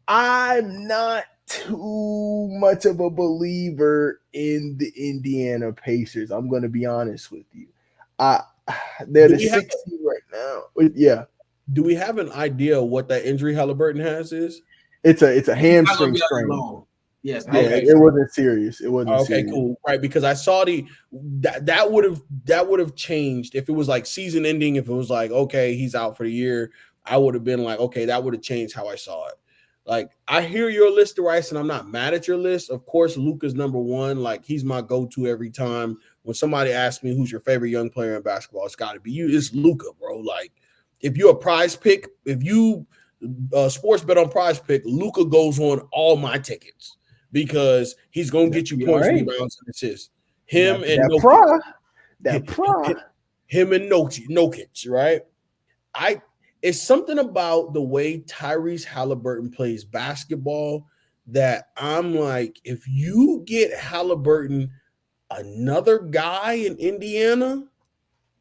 I'm not too much of a believer in the Indiana Pacers. I'm going to be honest with you. They're the 6th seed right now. Yeah. Do we have an idea of what that injury Halliburton has is? It's a hamstring strain. Yes. Yeah, okay. It wasn't serious. It wasn't okay, serious. Cool. Right, because I saw that would have changed if it was like season ending. If it was like, okay, he's out for the year, I would have been like, okay, that would have changed how I saw it. Like, I hear your list, Rice, and I'm not mad at your list. Of course, Luka's number 1. Like, he's my go-to every time. When somebody asks me who's your favorite young player in basketball, it's got to be you. It's Luka, bro. Like, if you're a prize pick, if you sports bet on prize pick, Luka goes on all my tickets because he's going to get you points, rebounds, and assists. Him and Jokic, right? It's something about the way Tyrese Halliburton plays basketball that I'm like, if you get Halliburton another guy in Indiana,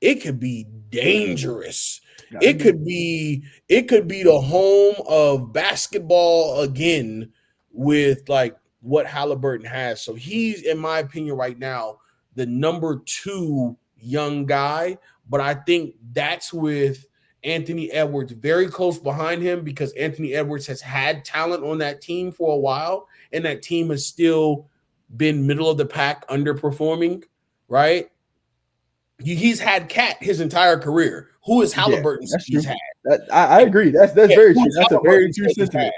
it could be dangerous. It could be the home of basketball again with like what Halliburton has. So he's, in my opinion, right now, the number 2 young guy. But I think that's with Anthony Edwards very close behind him because Anthony Edwards has had talent on that team for a while, and that team has still been middle of the pack underperforming, right? He's had Cat his entire career. Who is Halliburton? He's had. I agree. That's very true. That's a very true sentiment.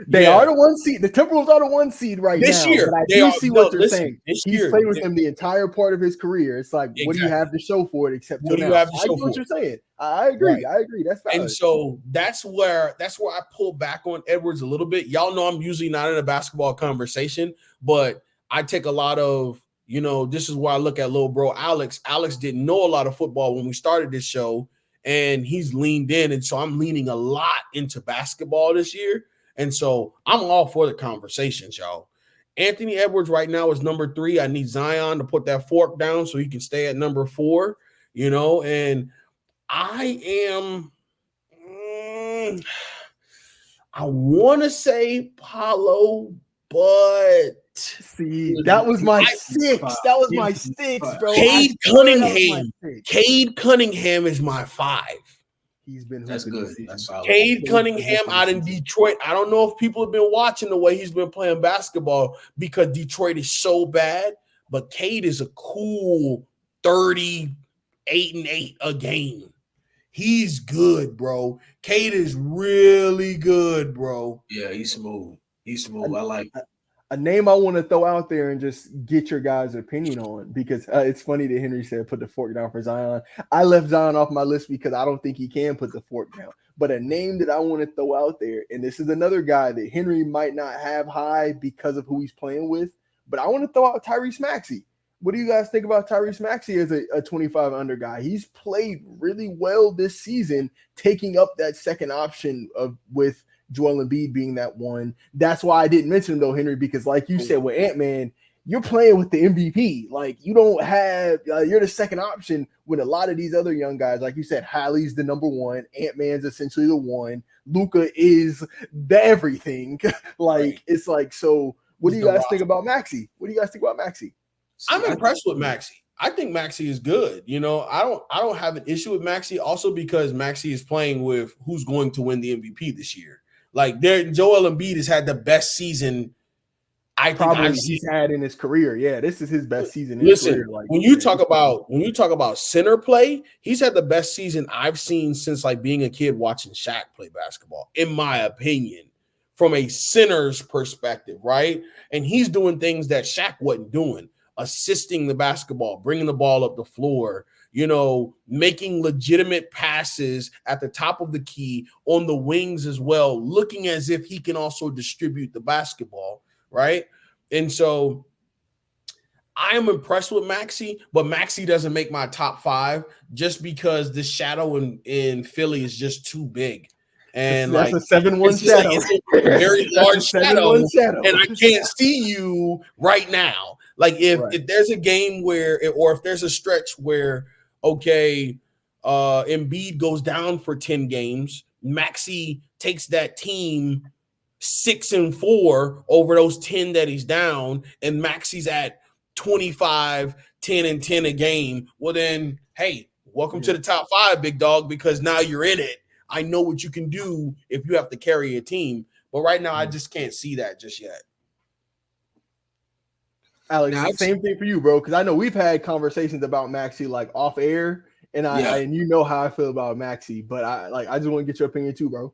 They are the 1 seed. The Timberwolves are the 1 seed right this now. Year, but I do see what you're saying. He's played with them the entire part of his career. It's like, what do you have to show for it except what do you have to show for it? I get what you're saying. I agree. Right. I agree. That's valid. And so that's where I pull back on Edwards a little bit. Y'all know I'm usually not in a basketball conversation, but I take a lot of, this is where I look at little bro Alex. Alex didn't know a lot of football when we started this show, and he's leaned in. And so I'm leaning a lot into basketball this year. And so I'm all for the conversations, y'all. Anthony Edwards right now is number 3. I need Zion to put that fork down so he can stay at number 4, and I am. I want to say Paulo, but See, that was my six. That was my six, bro. Cade Cunningham is my 5. He's been That's hooping good. this season. That's solid. Cade Cunningham out in Detroit. I don't know if people have been watching the way he's been playing basketball because Detroit is so bad, but Cade is a cool 38-8 a game. He's good, bro. Cade is really good, bro. Yeah, he's smooth. He's smooth. I like it. A name I want to throw out there and just get your guys' opinion on, because it's funny that Henry said put the fork down for Zion. I left Zion off my list because I don't think he can put the fork down. But a name that I want to throw out there, and this is another guy that Henry might not have high because of who he's playing with, but I want to throw out Tyrese Maxey. What do you guys think about Tyrese Maxey as a 25 under guy? He's played really well this season, taking up that second option with Joel Embiid being that one. That's why I didn't mention him though, Henry, because like you said with Ant-Man, you're playing with the MVP. Like you don't have, you're the second option with a lot of these other young guys. Like you said, Hallie's the number one. Ant-Man's essentially the one. Luka is the everything. It's like, so what do you guys think about Maxey? What do you guys think about Maxey? I'm impressed with Maxey. I think Maxey is good. You know, I don't have an issue with Maxey also because Maxey is playing with who's going to win the MVP this year. Like Joel Embiid has had the best season I think he's had in his career. Yeah, this is his best season in his career. When you talk about center play, he's had the best season I've seen since like being a kid watching Shaq play basketball, in my opinion, from a center's perspective, right? And he's doing things that Shaq wasn't doing, assisting the basketball, bringing the ball up the floor, you know, making legitimate passes at the top of the key on the wings as well, looking as if he can also distribute the basketball, right? And so I am impressed with Maxey, but Maxey doesn't make my top 5 just because the shadow in Philly is just too big. And that's a 7-1 shadow. It's a very large shadow, and I can't see you right now. Like if there's a game where, or if there's a stretch where, okay, Embiid goes down for 10 games, Maxey takes that team 6-4 over those 10 that he's down, and Maxey's at 25, 10 and 10 a game. Well then, hey, welcome to the top 5, big dog, because now you're in it. I know what you can do if you have to carry a team. But right now, I just can't see that just yet. Alex, same thing for you, bro, because I know we've had conversations about Maxey like off air, and and you know how I feel about Maxey, but I just want to get your opinion too, bro.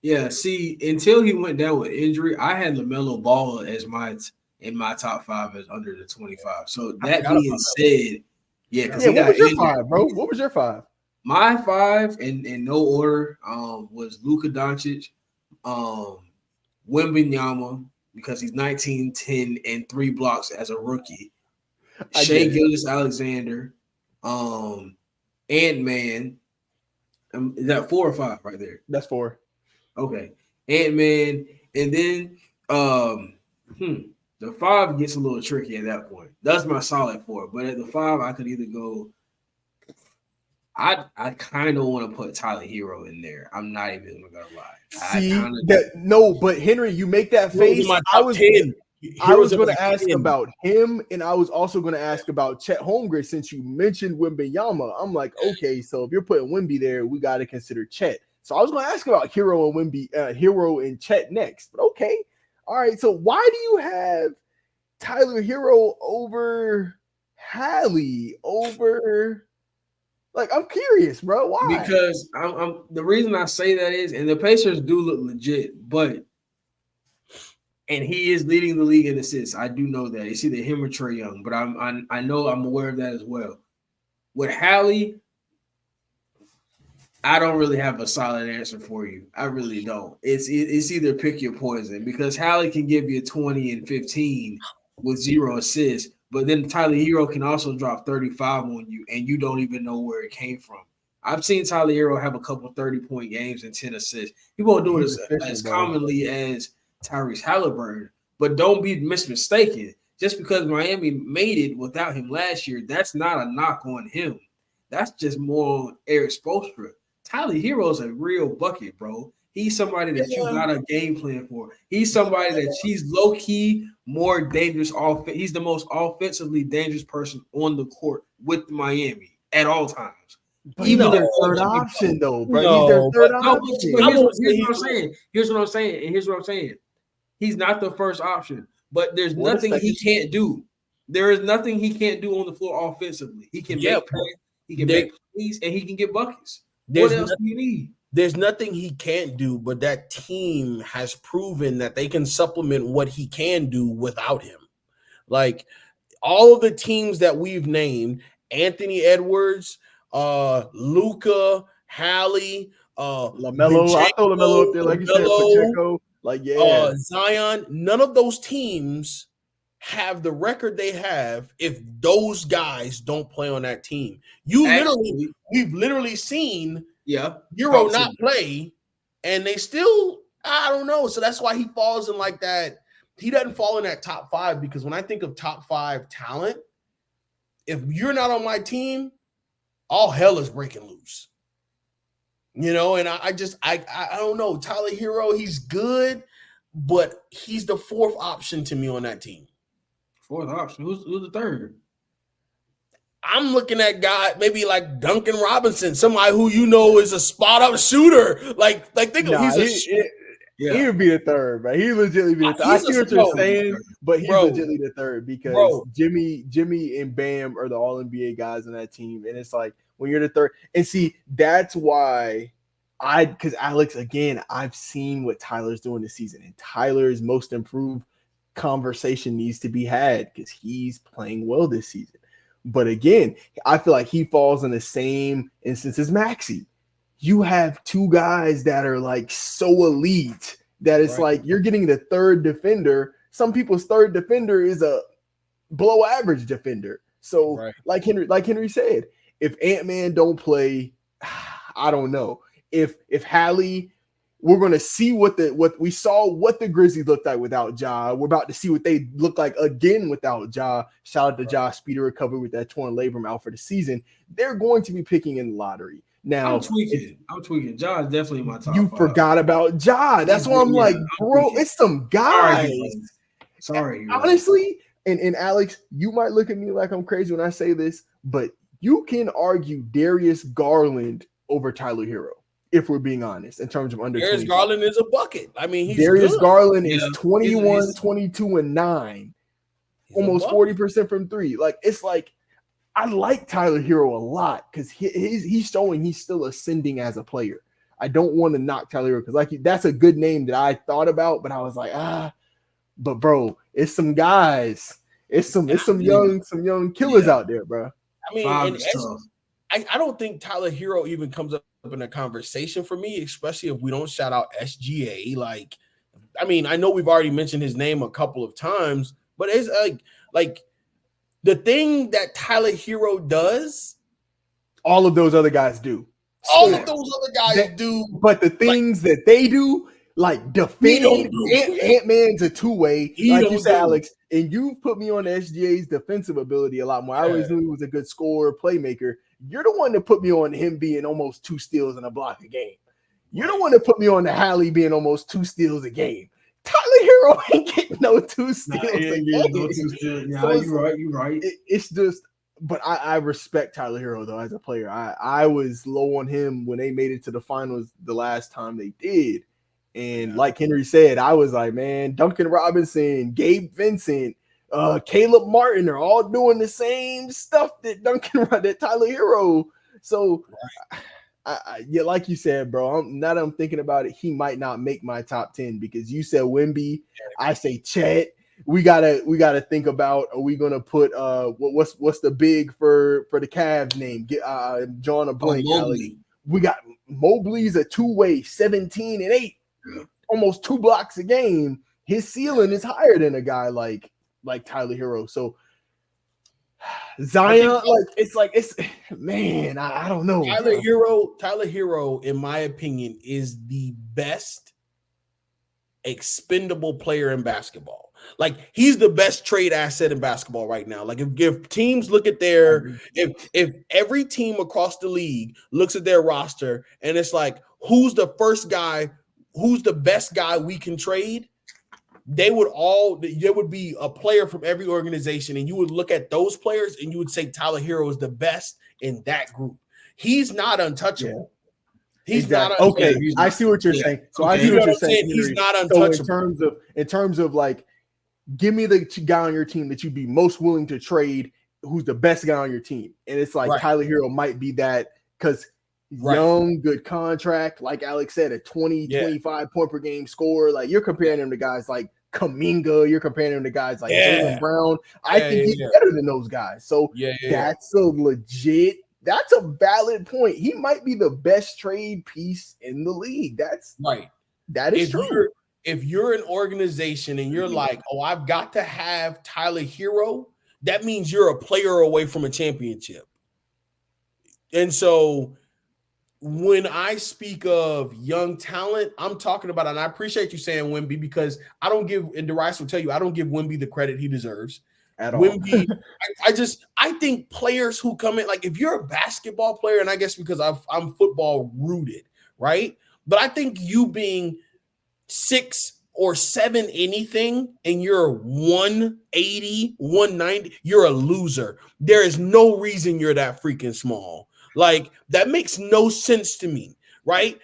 Yeah, see, until he went down with injury, I had LaMelo Ball as in my top 5 as under the 25. So that being said, what was your 5, bro? What was your 5? My 5 in no order was Luka Doncic, Wembanyama, because he's 19, 10, and 3 blocks as a rookie. Shai Gilgeous-Alexander, Ant-Man. Is that 4 or 5 right there? That's 4. Okay. Ant-Man. And then the 5 gets a little tricky at that point. That's my solid 4. But at the 5, I could either go – I kind of want to put Tyler Hero in there. I'm not even gonna lie. No, but Henry, you make that face. I was going to ask about him, and I was also going to ask about Chet Holmgren since you mentioned Wembanyama. I'm like, okay, so if you're putting Wemby there, we got to consider Chet. So I was going to ask about Hero and Chet next. But okay, all right. So why do you have Tyler Hero over Hallie over? Like, I'm curious, bro. Why? Because I'm the reason I say that is, and the Pacers do look legit, and he is leading the league in assists. I do know that. It's either him or Trae Young, but I'm aware of that as well. With Hallie, I don't really have a solid answer for you. I really don't. It's either pick your poison, because Hallie can give you 20 and 15 with 0 assists. But then Tyler Hero can also drop 35 on you, and you don't even know where it came from. I've seen Tyler Hero have a couple 30-point games and 10 assists. He won't do it as commonly as Tyrese Halliburton, but don't be mistaken. Just because Miami made it without him last year, that's not a knock on him. that's just more on Eric Spoelstra. Tyler Hero's a real bucket, bro. He's somebody that you got a game plan for. He's somebody that he's low key more dangerous. He's the most offensively dangerous person on the court with Miami at all times. But even their third option, though, bro. He's their third option. But here's what I'm saying. Here's what I'm saying. He's not the first option, but there's nothing he can't do. There is nothing he can't do on the floor offensively. He can make plays, he can make plays, and he can get buckets. What else do you need? There's nothing he can't do, but that team has proven that they can supplement what he can do without him. Like all of the teams that we've named, Anthony Edwards, Luka, Hallie, LaMelo. I throw LaMelo up there, like you said, Pacheco. Like, Zion. None of those teams have the record they have if those guys don't play on that team. We've literally seen Euro not play, and they still, I don't know. So that's why he falls in like that. He doesn't fall in that top 5, because when I think of top 5 talent, if you're not on my team, all hell is breaking loose. You know, and I don't know. Tyler Hero, he's good, but he's the 4th option to me on that team. 4th option? Who's the 3rd? I'm looking at guy maybe like Duncan Robinson, somebody who you know is a spot-up shooter. Like think of he would be the 3rd, but he legitimately be the 3rd. I see what you're saying, but he's legitimately the 3rd because Jimmy and Bam are the All NBA guys on that team, and it's like when you're the 3rd, and see that's why because Alex, again, I've seen what Tyler's doing this season, and Tyler's most improved conversation needs to be had because he's playing well this season. But again, I feel like he falls in the same instance as Maxey. You have 2 guys that are like so elite that it's like you're getting the 3rd defender. Some people's 3rd defender is a below average defender. So like Henry said, if Ant-Man don't play, I don't know. If Hallie, we're going to see what we saw what the Grizzlies looked like without Ja. We're about to see what they look like again without Ja. Shout out to Ja, speedy recovery with that torn labrum out for the season. They're going to be picking in the lottery. Now, I'm tweaking. Ja is definitely my top. You 5. Forgot about Ja. That's why I'm like, bro, it's some guys. Sorry. Honestly, and Alex, you might look at me like I'm crazy when I say this, but you can argue Darius Garland over Tyler Hero. If we're being honest, in terms of under Darius Garland is a bucket. I mean, he's Darius Garland is 21, 22, and 9. Almost 40% from 3. Like, it's like, I like Tyler Hero a lot because he's showing he's still ascending as a player. I don't want to knock Tyler Hero because that's a good name that I thought about, but I was like, but bro, it's some guys. It's some young killers out there, bro. I mean, I don't think Tyler Hero even comes up in a conversation for me, especially if we don't shout out SGA. Like, I mean, I know we've already mentioned his name a couple of times, but it's like the thing that Tyler Hero does, all of those other guys do. All of those other guys do. But the things that they do, like defend, Ant-Man's a 2-way, like you said, Alex, and you put me on SGA's defensive ability a lot more. I always knew he was a good scorer, playmaker. You're the one that put me on him being almost 2 steals and a block a game. You're the one that put me on the Hallie being almost 2 steals a game. Tyler Hero ain't getting no 2 steals a game. No 2 steals. Yeah, so you're right. It's just, but I respect Tyler Hero though as a player. I was low on him when they made it to the finals the last time they did. And like Henry said, I was like, man, Duncan Robinson, Gabe Vincent, Caleb Martin are all doing the same stuff that Tyler Hero. So, yeah, like you said, bro. Now that I'm thinking about it, he might not make my top 10 because you said Wemby, I say Chet. We gotta think about. Are we gonna put what's the big for the Cavs name? John a blank. We got Mobley's a 2-way, 17 and 8, almost 2 blocks a game. His ceiling is higher than a guy like Tyler Hero. So Zion, it's man, I don't know. Tyler Hero, in my opinion, is the best expendable player in basketball. Like he's the best trade asset in basketball right now. Like if teams look at if every team across the league looks at their roster and it's like, who's the first guy, who's the best guy we can trade? There would be a player from every organization, and you would look at those players and you would say Tyler Hero is the best in that group. He's not untouchable. Yeah. He's exactly. not Okay. I see what you're saying. So I see what you're saying. He's not so untouchable. in terms of like, give me the guy on your team that you'd be most willing to trade, who's the best guy on your team. And it's like Tyler Hero might be that because young, good contract, like Alex said, a 25 point per game score. Like you're comparing him to guys like Kuminga, you're comparing him to guys like Jaylen Brown. I think he's better than those guys. So that's a legit. That's a valid point. He might be the best trade piece in the league. That's right. That is true. If you're an organization and you're like, oh, I've got to have Tyler Hero, that means you're a player away from a championship. And so when I speak of young talent, I'm talking about, and I appreciate you saying Wemby because I don't give, and Darius will tell you, I don't give Wemby the credit he deserves. At all. Wemby, I think players who come in, like if you're a basketball player, and I guess because I'm football rooted, right? But I think you being 6 or 7 anything and you're 180, 190, you're a loser. There is no reason you're that freaking small. Like that makes no sense to me, right?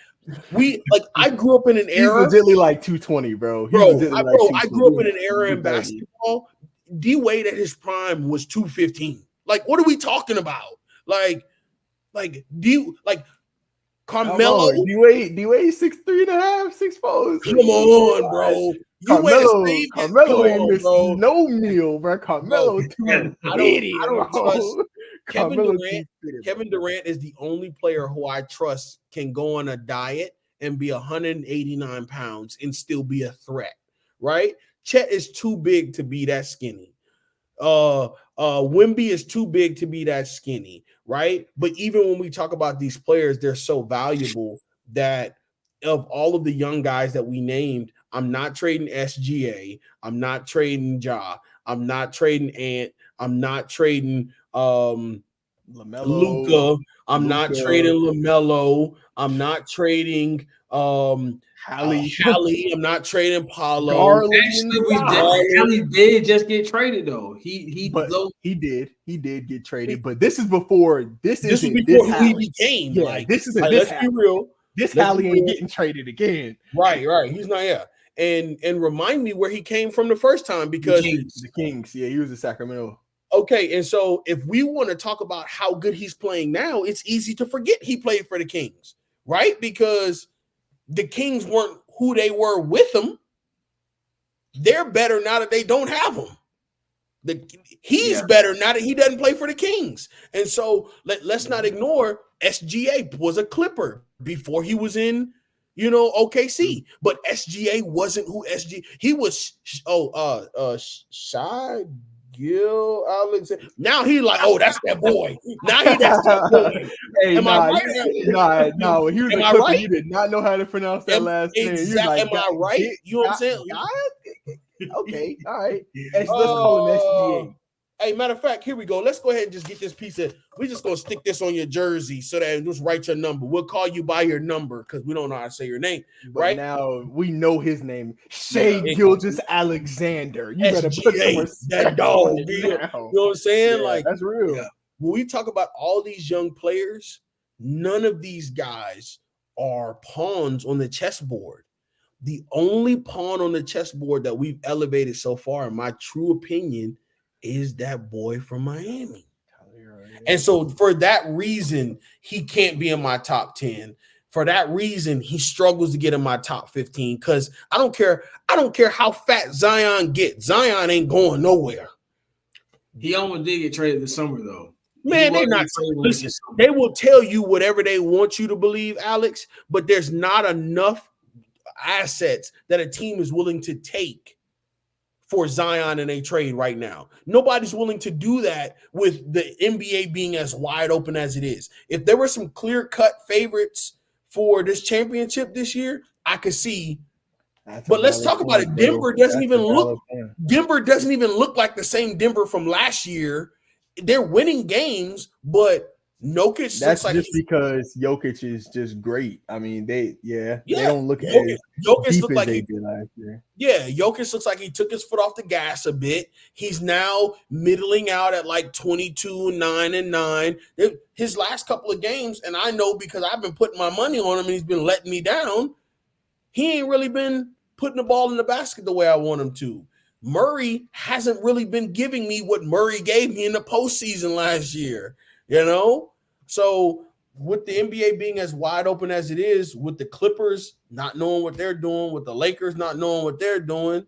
I grew up in an era. He's legitimately like 220, bro. I grew up in an era in basketball. D Wade at his prime was 215. Like, what are we talking about? Carmelo. D Wade 6'3.5", 6'4". Come on, bro. Carmelo ain't missed no meal, bro. Carmelo 280. I don't trust Kevin Durant is the only player who I trust can go on a diet and be 189 pounds and still be a threat, right? Chet is too big to be that skinny. Wemby is too big to be that skinny, right? But even when we talk about these players, they're so valuable that of all of the young guys that we named, I'm not trading SGA. I'm not trading Ja. I'm not trading Ant. I'm not trading Luka. I'm not trading LaMelo. I'm not trading Hallie. I'm not trading Paulo. Hallie did just get traded though. He did get traded, but this is before this is before he became. Yeah, this isn't this. Let's be real. This Hallie ain't getting traded again. Right. He's not. Yeah. And remind me where he came from the first time because the Kings. Yeah, he was in Sacramento. Okay, and so if we want to talk about how good he's playing now, it's easy to forget he played for the Kings, right? Because the Kings weren't who they were with him. They're better now that they don't have him. He's better now that he doesn't play for the Kings. And so let's not ignore SGA was a Clipper before he was in, OKC. But SGA wasn't who he was. Shy Gil Alexander. Now he like, oh, that's that boy. Now that's that boy. Hey, Am I right? No. He was a Clipper. Right? You did not know how to pronounce that last name. Exactly. Am I right? You know what I'm saying? Okay. All right. Let's call him SGA. Hey, matter of fact, here we go. Let's go ahead and just get this piece of. We're just gonna stick this on your jersey so that just write your number. We'll call you by your number because we don't know how to say your name. But right now we know his name, Shai Gilgeous-Alexander. You better put some respect dog. on it You know what I'm saying? Yeah, that's real. Yeah. When we talk about all these young players, none of these guys are pawns on the chessboard. The only pawn on the chessboard that we've elevated so far, in my true opinion, is that boy from Miami. And so for that reason, he can't be in my top 10. For that reason, he struggles to get in my top 15 because I don't care how fat Zion gets. Zion ain't going nowhere. He almost did get traded this summer, though. Man, they're not. Listen, they will tell you whatever they want you to believe, Alex, but there's not enough assets that a team is willing to take for Zion in a trade right now. Nobody's willing to do that with the NBA being as wide open as it is. If there were some clear-cut favorites for this championship this year, I could see That's a But let's valid talk about point, it. bro. Denver doesn't That's even a valid look. point. Denver doesn't even look like the same Denver from last year. They're winning games, but Jokic looks That's like just he's because Jokic is just great. I mean, they yeah. don't look Jokic, as Jokic deep looked as like they he did last year. yeah. Jokic looks like he took his foot off the gas a bit. He's now middling out at like 22-9-9. His last couple of games, and I know because I've been putting my money on him, and he's been letting me down. He ain't really been putting the ball in the basket the way I want him to. Murray hasn't really been giving me what Murray gave me in the postseason last year, you know? So with the NBA being as wide open as it is, with the Clippers not knowing what they're doing, with the Lakers not knowing what they're doing,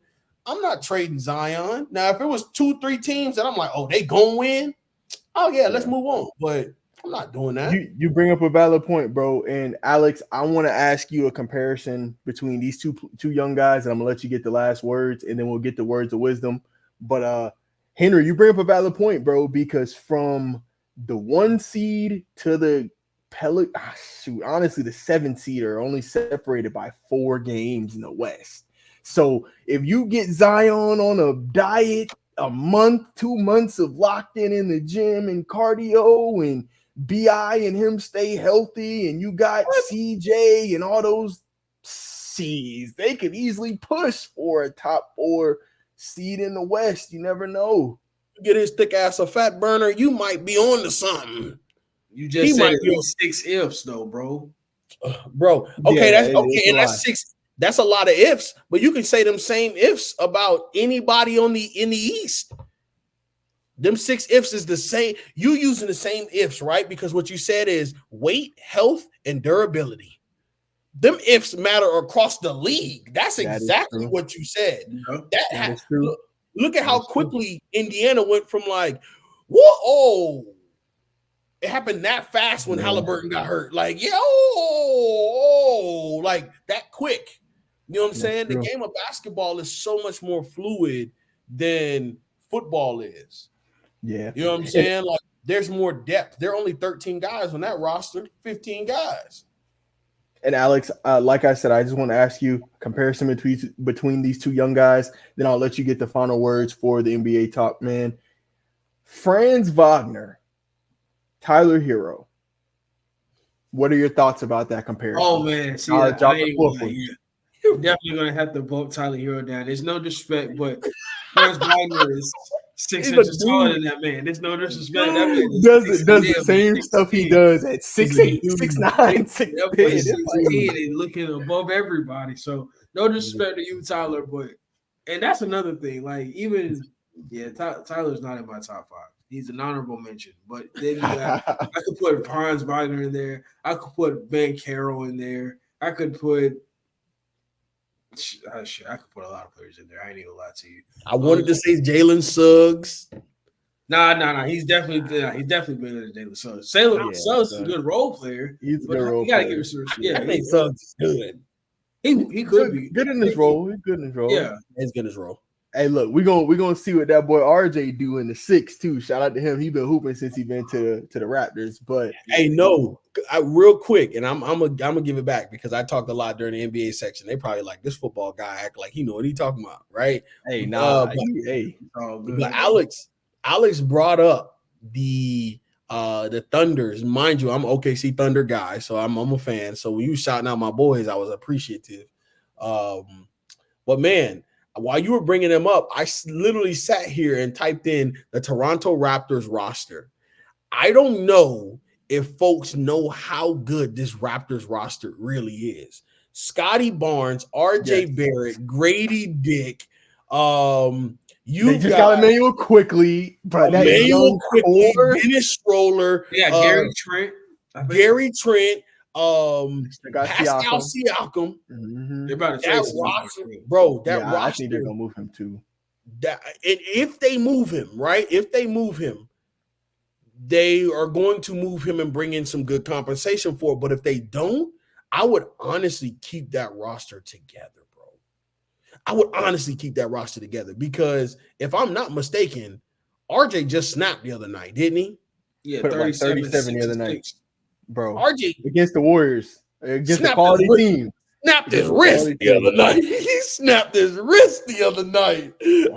I'm not trading Zion. Now, if it was 2-3 teams that I'm like, oh, they gonna win, oh yeah, let's move on. But I'm not doing that. You bring up a valid point, bro. And Alex, I want to ask you a comparison between these two young guys, and I'm gonna let you get the last words, and then we'll get the words of wisdom. But Henry, you bring up a valid point, bro, because from the 1 seed to the honestly, the 7 seed are only separated by 4 games in the West. So if you get Zion on a diet, a month, 2 months of locked in the gym and cardio, and BI and him stay healthy, and you got CJ and all those C's, they could easily push for a top 4 seed in the West. You never know. Get his thick ass a fat burner, you might be on to something. You just said at least 6 ifs, though, bro. Bro, okay, Yeah, that's okay, and that's 6. That's a lot of ifs, but you can say them same ifs about anybody in the East. Them 6 ifs is the same. You using the same ifs, right? Because what you said is weight, health, and durability. Them ifs matter across the league. That's exactly what you said. That is true. Look at how quickly Indiana went from like, whoa, it happened that fast when Halliburton got hurt. Like, like that quick. You know what I'm saying? The game of basketball is so much more fluid than football is. Yeah. You know what I'm saying? Like, there's more depth. There are only 13 guys on that roster, 15 guys. And Alex, like I said, I just want to ask you comparison between these two young guys. Then I'll let you get the final words for the NBA talk, man. Franz Wagner, Tyler Hero. What are your thoughts about that comparison? Oh man, see, you're definitely gonna have to bump Tyler Hero down. There's no disrespect, but Franz Wagner is 6 inches taller than that man. There's no disrespect. That man does the same stuff he does at 6'8", 6'9", 6'10". And looking above everybody. So no disrespect to you, Tyler, but and that's another thing. Like even Tyler's not in my top 5. He's an honorable mention, but then you got I could put Franz Wagner in there. I could put Ben Carroll in there. I could put I could put a lot of players in there. I ain't even gonna lie to you. I wanted to say Jalen Suggs. Nah. He's definitely better than Jalen Suggs. Suggs is a good role player. He's a good role player. You gotta player. give him some respect. Yeah, I think Suggs is good. He could be good in his role. He's good in his role. Yeah, he's good in his role. Hey, look, we're gonna see what that boy RJ do in the 6 too. Shout out to him. He been hooping since he been to the Raptors. But hey, no, real quick, and I'm gonna give it back because I talked a lot during the NBA section. They probably like this football guy act like he know what he talking about, right? Hey, but Alex brought up the Thunders. Mind you, I'm an OKC Thunder guy, so I'm a fan. So when you shouting out my boys, I was appreciative. But man, while you were bringing them up, I literally sat here and typed in the Toronto Raptors roster. I don't know if folks know how good this Raptors roster really is. Scotty Barnes, RJ Barrett, Grady Dick. You just got Emmanuel Quickly, but that young core. Dennis Stroller. Yeah, Gary Trent. Pascal Siakam. Mm-hmm. They're about to that roster, bro. That roster. I think they're gonna move him too. If they move him, right? If they move him, they are going to move him and bring in some good compensation for it. But if they don't, I would honestly keep that roster together, bro. I would honestly keep that roster together because if I'm not mistaken, RJ just snapped the other night, didn't he? Yeah, 37 the other night. Bro, RJ against the Warriors, against the quality team. snapped his wrist the other night. He snapped his wrist the other night.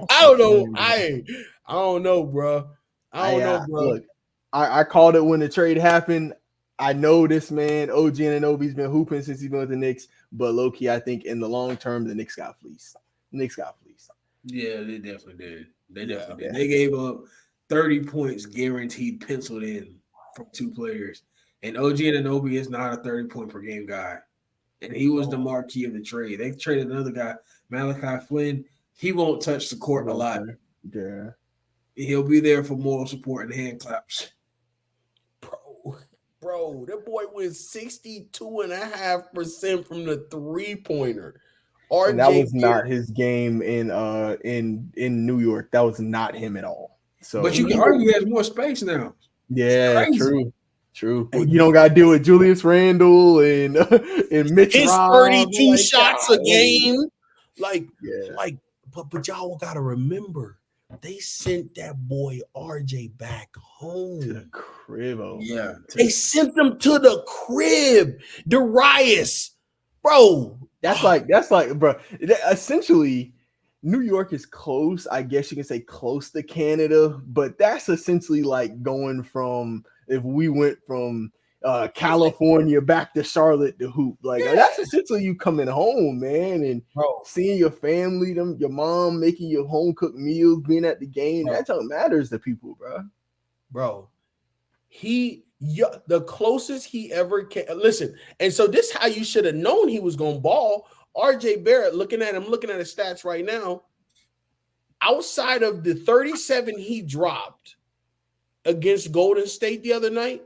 I don't know. I don't know, bro. I don't know, bro. Look, I called it when the trade happened. I know this man, OG Anunoby's been hooping since he's been with the Knicks, but low key, I think in the long term, the Knicks got fleeced. Yeah, they definitely did. They gave up 30 points guaranteed penciled in from 2 players. And OG Anunoby is not a 30-point per game guy. And he was the marquee of the trade. They traded another guy, Malachi Flynn. He won't touch the court a lot. Yeah. He'll be there for moral support and hand claps. Bro, that boy went 62.5% from the 3-pointer. And that was not his game in New York. That was not him at all. So, but you can argue he has more space now. Yeah, true. Hey, you don't got to deal with Julius Randle and Mitch. His 32 shots a game. But y'all got to remember, they sent that boy RJ back home to the crib. Yeah, they sent him to the crib. Darius, bro. That's like, bro. Essentially, New York is close. I guess you can say close to Canada, but that's essentially like going from if we went from California back to Charlotte to hoop. Like that's essentially you coming home, man, and seeing your family, your mom making your home cooked meals, being at the game. That's how it matters to people, bro. The closest he ever can listen, and so this is how you should have known he was gonna ball. RJ Barrett, looking at his stats right now, outside of the 37 he dropped against Golden State the other night,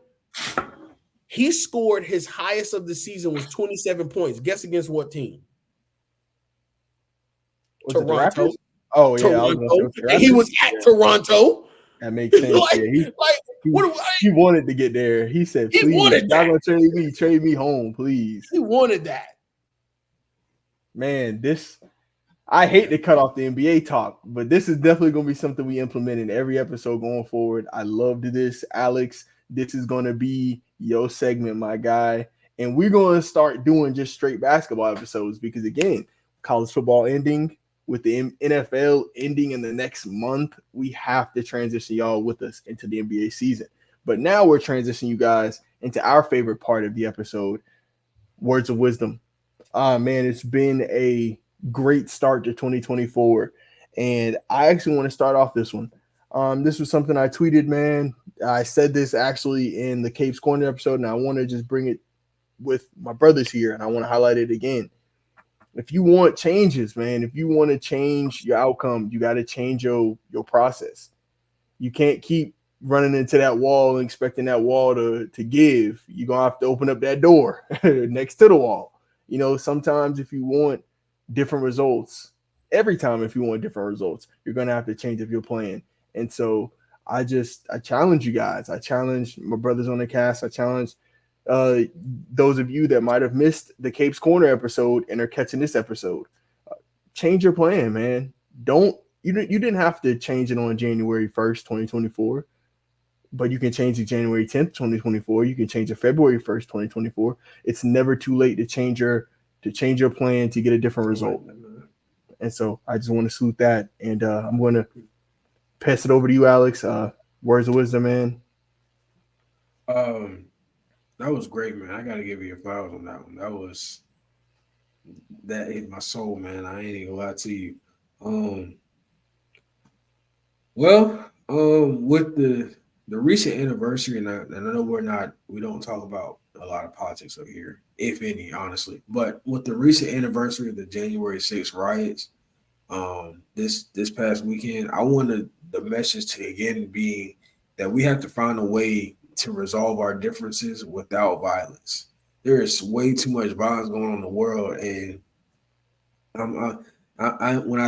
he scored his highest of the season was 27 points. Guess against what team? Toronto. Oh yeah, Toronto. And he was at Toronto. That makes sense. He wanted to get there. He said, "Please, y'all gonna trade me home, please." He wanted that. Man, I hate to cut off the NBA talk, but this is definitely gonna be something we implement in every episode going forward. I loved this, Alex. This is gonna be your segment, my guy, and we're gonna start doing just straight basketball episodes because again, college football ending. With the NFL ending in the next month, we have to transition y'all with us into the NBA season. But now we're transitioning you guys into our favorite part of the episode, words of wisdom. Man, it's been a great start to 2024. And I actually want to start off this one. This was something I tweeted, man. I said this actually in the Cape's Corner episode, and I want to just bring it with my brothers here, and I want to highlight it again. If you want changes, man, if you want to change your outcome, you got to change your process. You can't keep running into that wall and expecting that wall to give. You're going to have to open up that door next to the wall. You know, sometimes if you want different results, every time if you want different results, you're going to have to change up your plan. And so I challenge you guys. I challenge my brothers on the cast. I challenge those of you that might have missed the Cape's Corner episode and are catching this episode. Change your plan, man. You didn't have to change it on January 1st, 2024, but you can change it January 10th, 2024. You can change it February 1st, 2024. It's never too late to change your plan to get a different result. And so I just want to salute that. And I'm going to pass it over to you, Alex. Words of wisdom, man. That was great, man. I gotta give you your flowers on that one. That hit my soul, man. I ain't even gonna lie to you. With the recent anniversary, and I know we don't talk about a lot of politics up here, if any, honestly. But with the recent anniversary of the January 6th riots, this past weekend, I wanted the message to again be that we have to find a way to resolve our differences without violence. There is way too much violence going on in the world, and I'm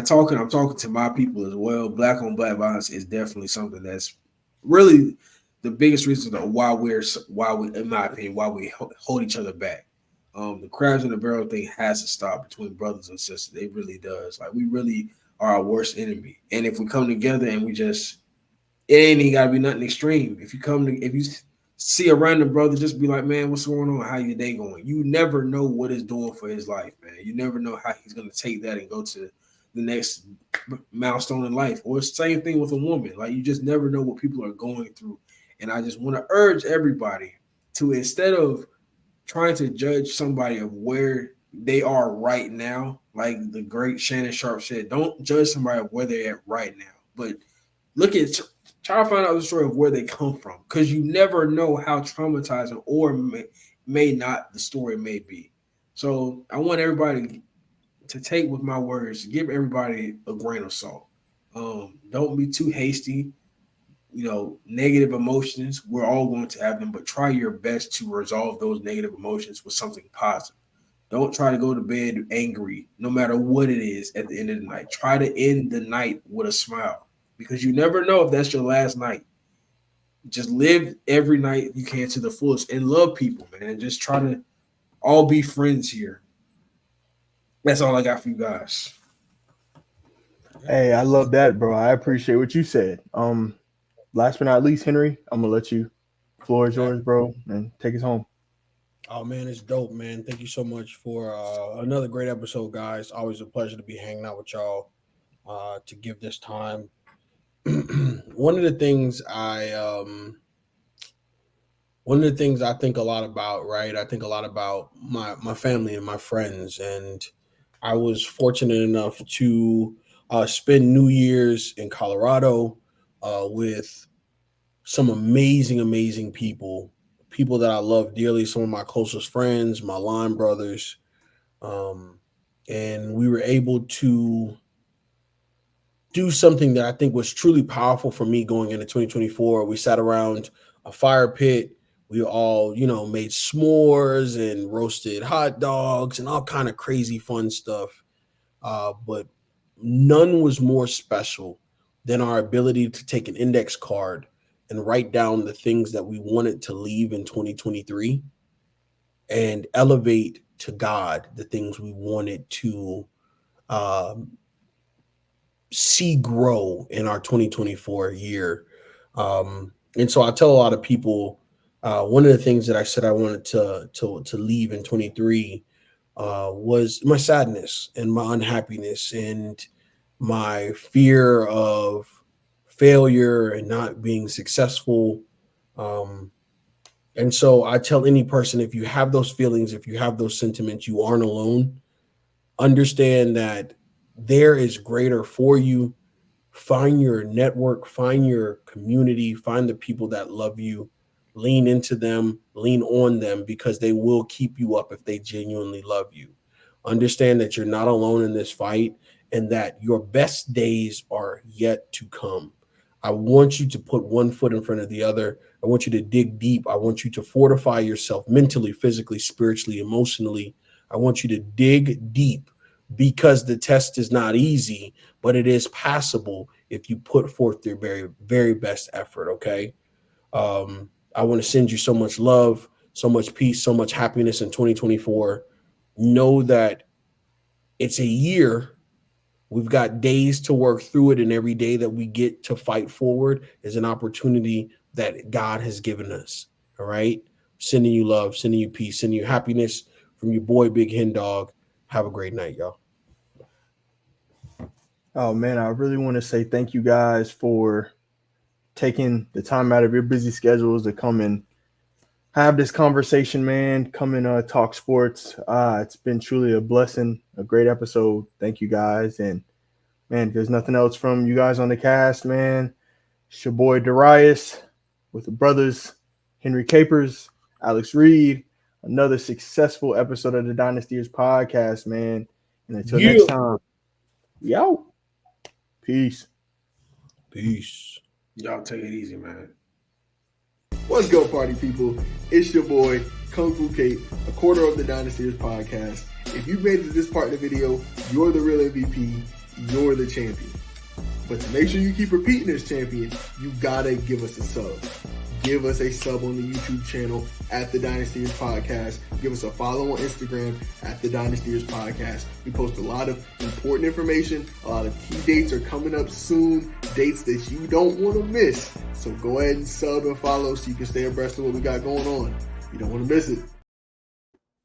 talking to my people as well. Black on black violence is definitely something that's really the biggest reason why we, in my opinion, why we hold each other back. The crabs in the barrel thing has to stop between brothers and sisters. It really does. Like we really are our worst enemy, and if we come together and we just. It ain't even gotta be nothing extreme. If you see a random brother, just be like, man, what's going on? How your day going? You never know what it's doing for his life, man. You never know how he's gonna take that and go to the next milestone in life. Or it's the same thing with a woman. Like you just never know what people are going through. And I just want to urge everybody to, instead of trying to judge somebody of where they are right now, like the great Shannon Sharp said, don't judge somebody of where they're at right now, but try to find out the story of where they come from, because you never know how traumatizing or may not the story may be. So I want everybody to take with my words, give everybody a grain of salt. Don't be too hasty. Negative emotions, we're all going to have them, but try your best to resolve those negative emotions with something positive. Don't try to go to bed angry, no matter what it is at the end of the night. Try to end the night with a smile, because you never know if that's your last night. Just live every night you can to the fullest and love people, man. And just try to all be friends here. That's all I got for you guys. Hey, I love that, bro. I appreciate what you said. Last but not least, Henry, I'm gonna let you. Floor is yours, bro, and take us home. Oh man, it's dope, man. Thank you so much for another great episode, guys. Always a pleasure to be hanging out with y'all to give this time. One of the things I think a lot about, right? I think a lot about my family and my friends, and I was fortunate enough to spend New Year's in Colorado with some amazing people that I love dearly, some of my closest friends, my line brothers. And we were able to do something that I think was truly powerful for me going into 2024. We sat around a fire pit. We all, made s'mores and roasted hot dogs and all kind of crazy fun stuff. But none was more special than our ability to take an index card and write down the things that we wanted to leave in 2023 and elevate to God the things we wanted to see grow in our 2024 year. And so I tell a lot of people, one of the things that I said I wanted to leave in 23 was my sadness and my unhappiness and my fear of failure and not being successful. And so I tell any person, if you have those feelings, if you have those sentiments, you aren't alone. Understand that there is greater for you. Find your network, find your community, find the people that love you, lean into them, lean on them, because they will keep you up if they genuinely love you. Understand that you're not alone in this fight and that your best days are yet to come. I want you to put one foot in front of the other. I want you to dig deep. I want you to fortify yourself mentally, physically, spiritually, emotionally. I want you to dig deep, because the test is not easy, but it is passable if you put forth your very, very best effort, okay? I want to send you so much love, so much peace, so much happiness in 2024. Know that it's a year. We've got days to work through it, and every day that we get to fight forward is an opportunity that God has given us, all right? Sending you love, sending you peace, sending you happiness from your boy, Big Hen Dog. Have a great night, y'all. Oh, man, I really want to say thank you guys for taking the time out of your busy schedules to come and have this conversation, man. Come and talk sports. It's been truly a blessing, a great episode. Thank you guys. And, man, if there's nothing else from you guys on the cast, man, it's your boy Darius with the brothers Henry Capers, Alex Reed. Another successful episode of the Dynastyers podcast, man. And until next time, we out. Peace. Peace. Y'all take it easy, man. What's good, party people? It's your boy, Kung Fu Kate, a quarter of the Dynastyers podcast. If you made it to this part of the video, you're the real MVP. You're the champion. But to make sure you keep repeating as champion, you gotta give us a sub. give us a sub on the YouTube channel at the Dynastyers Podcast. Give us a follow on Instagram at the Dynastyers Podcast. We post a lot of important information. A lot of key dates are coming up soon. Dates that you don't want to miss. So go ahead and sub and follow so you can stay abreast of what we got going on. You don't want to miss it.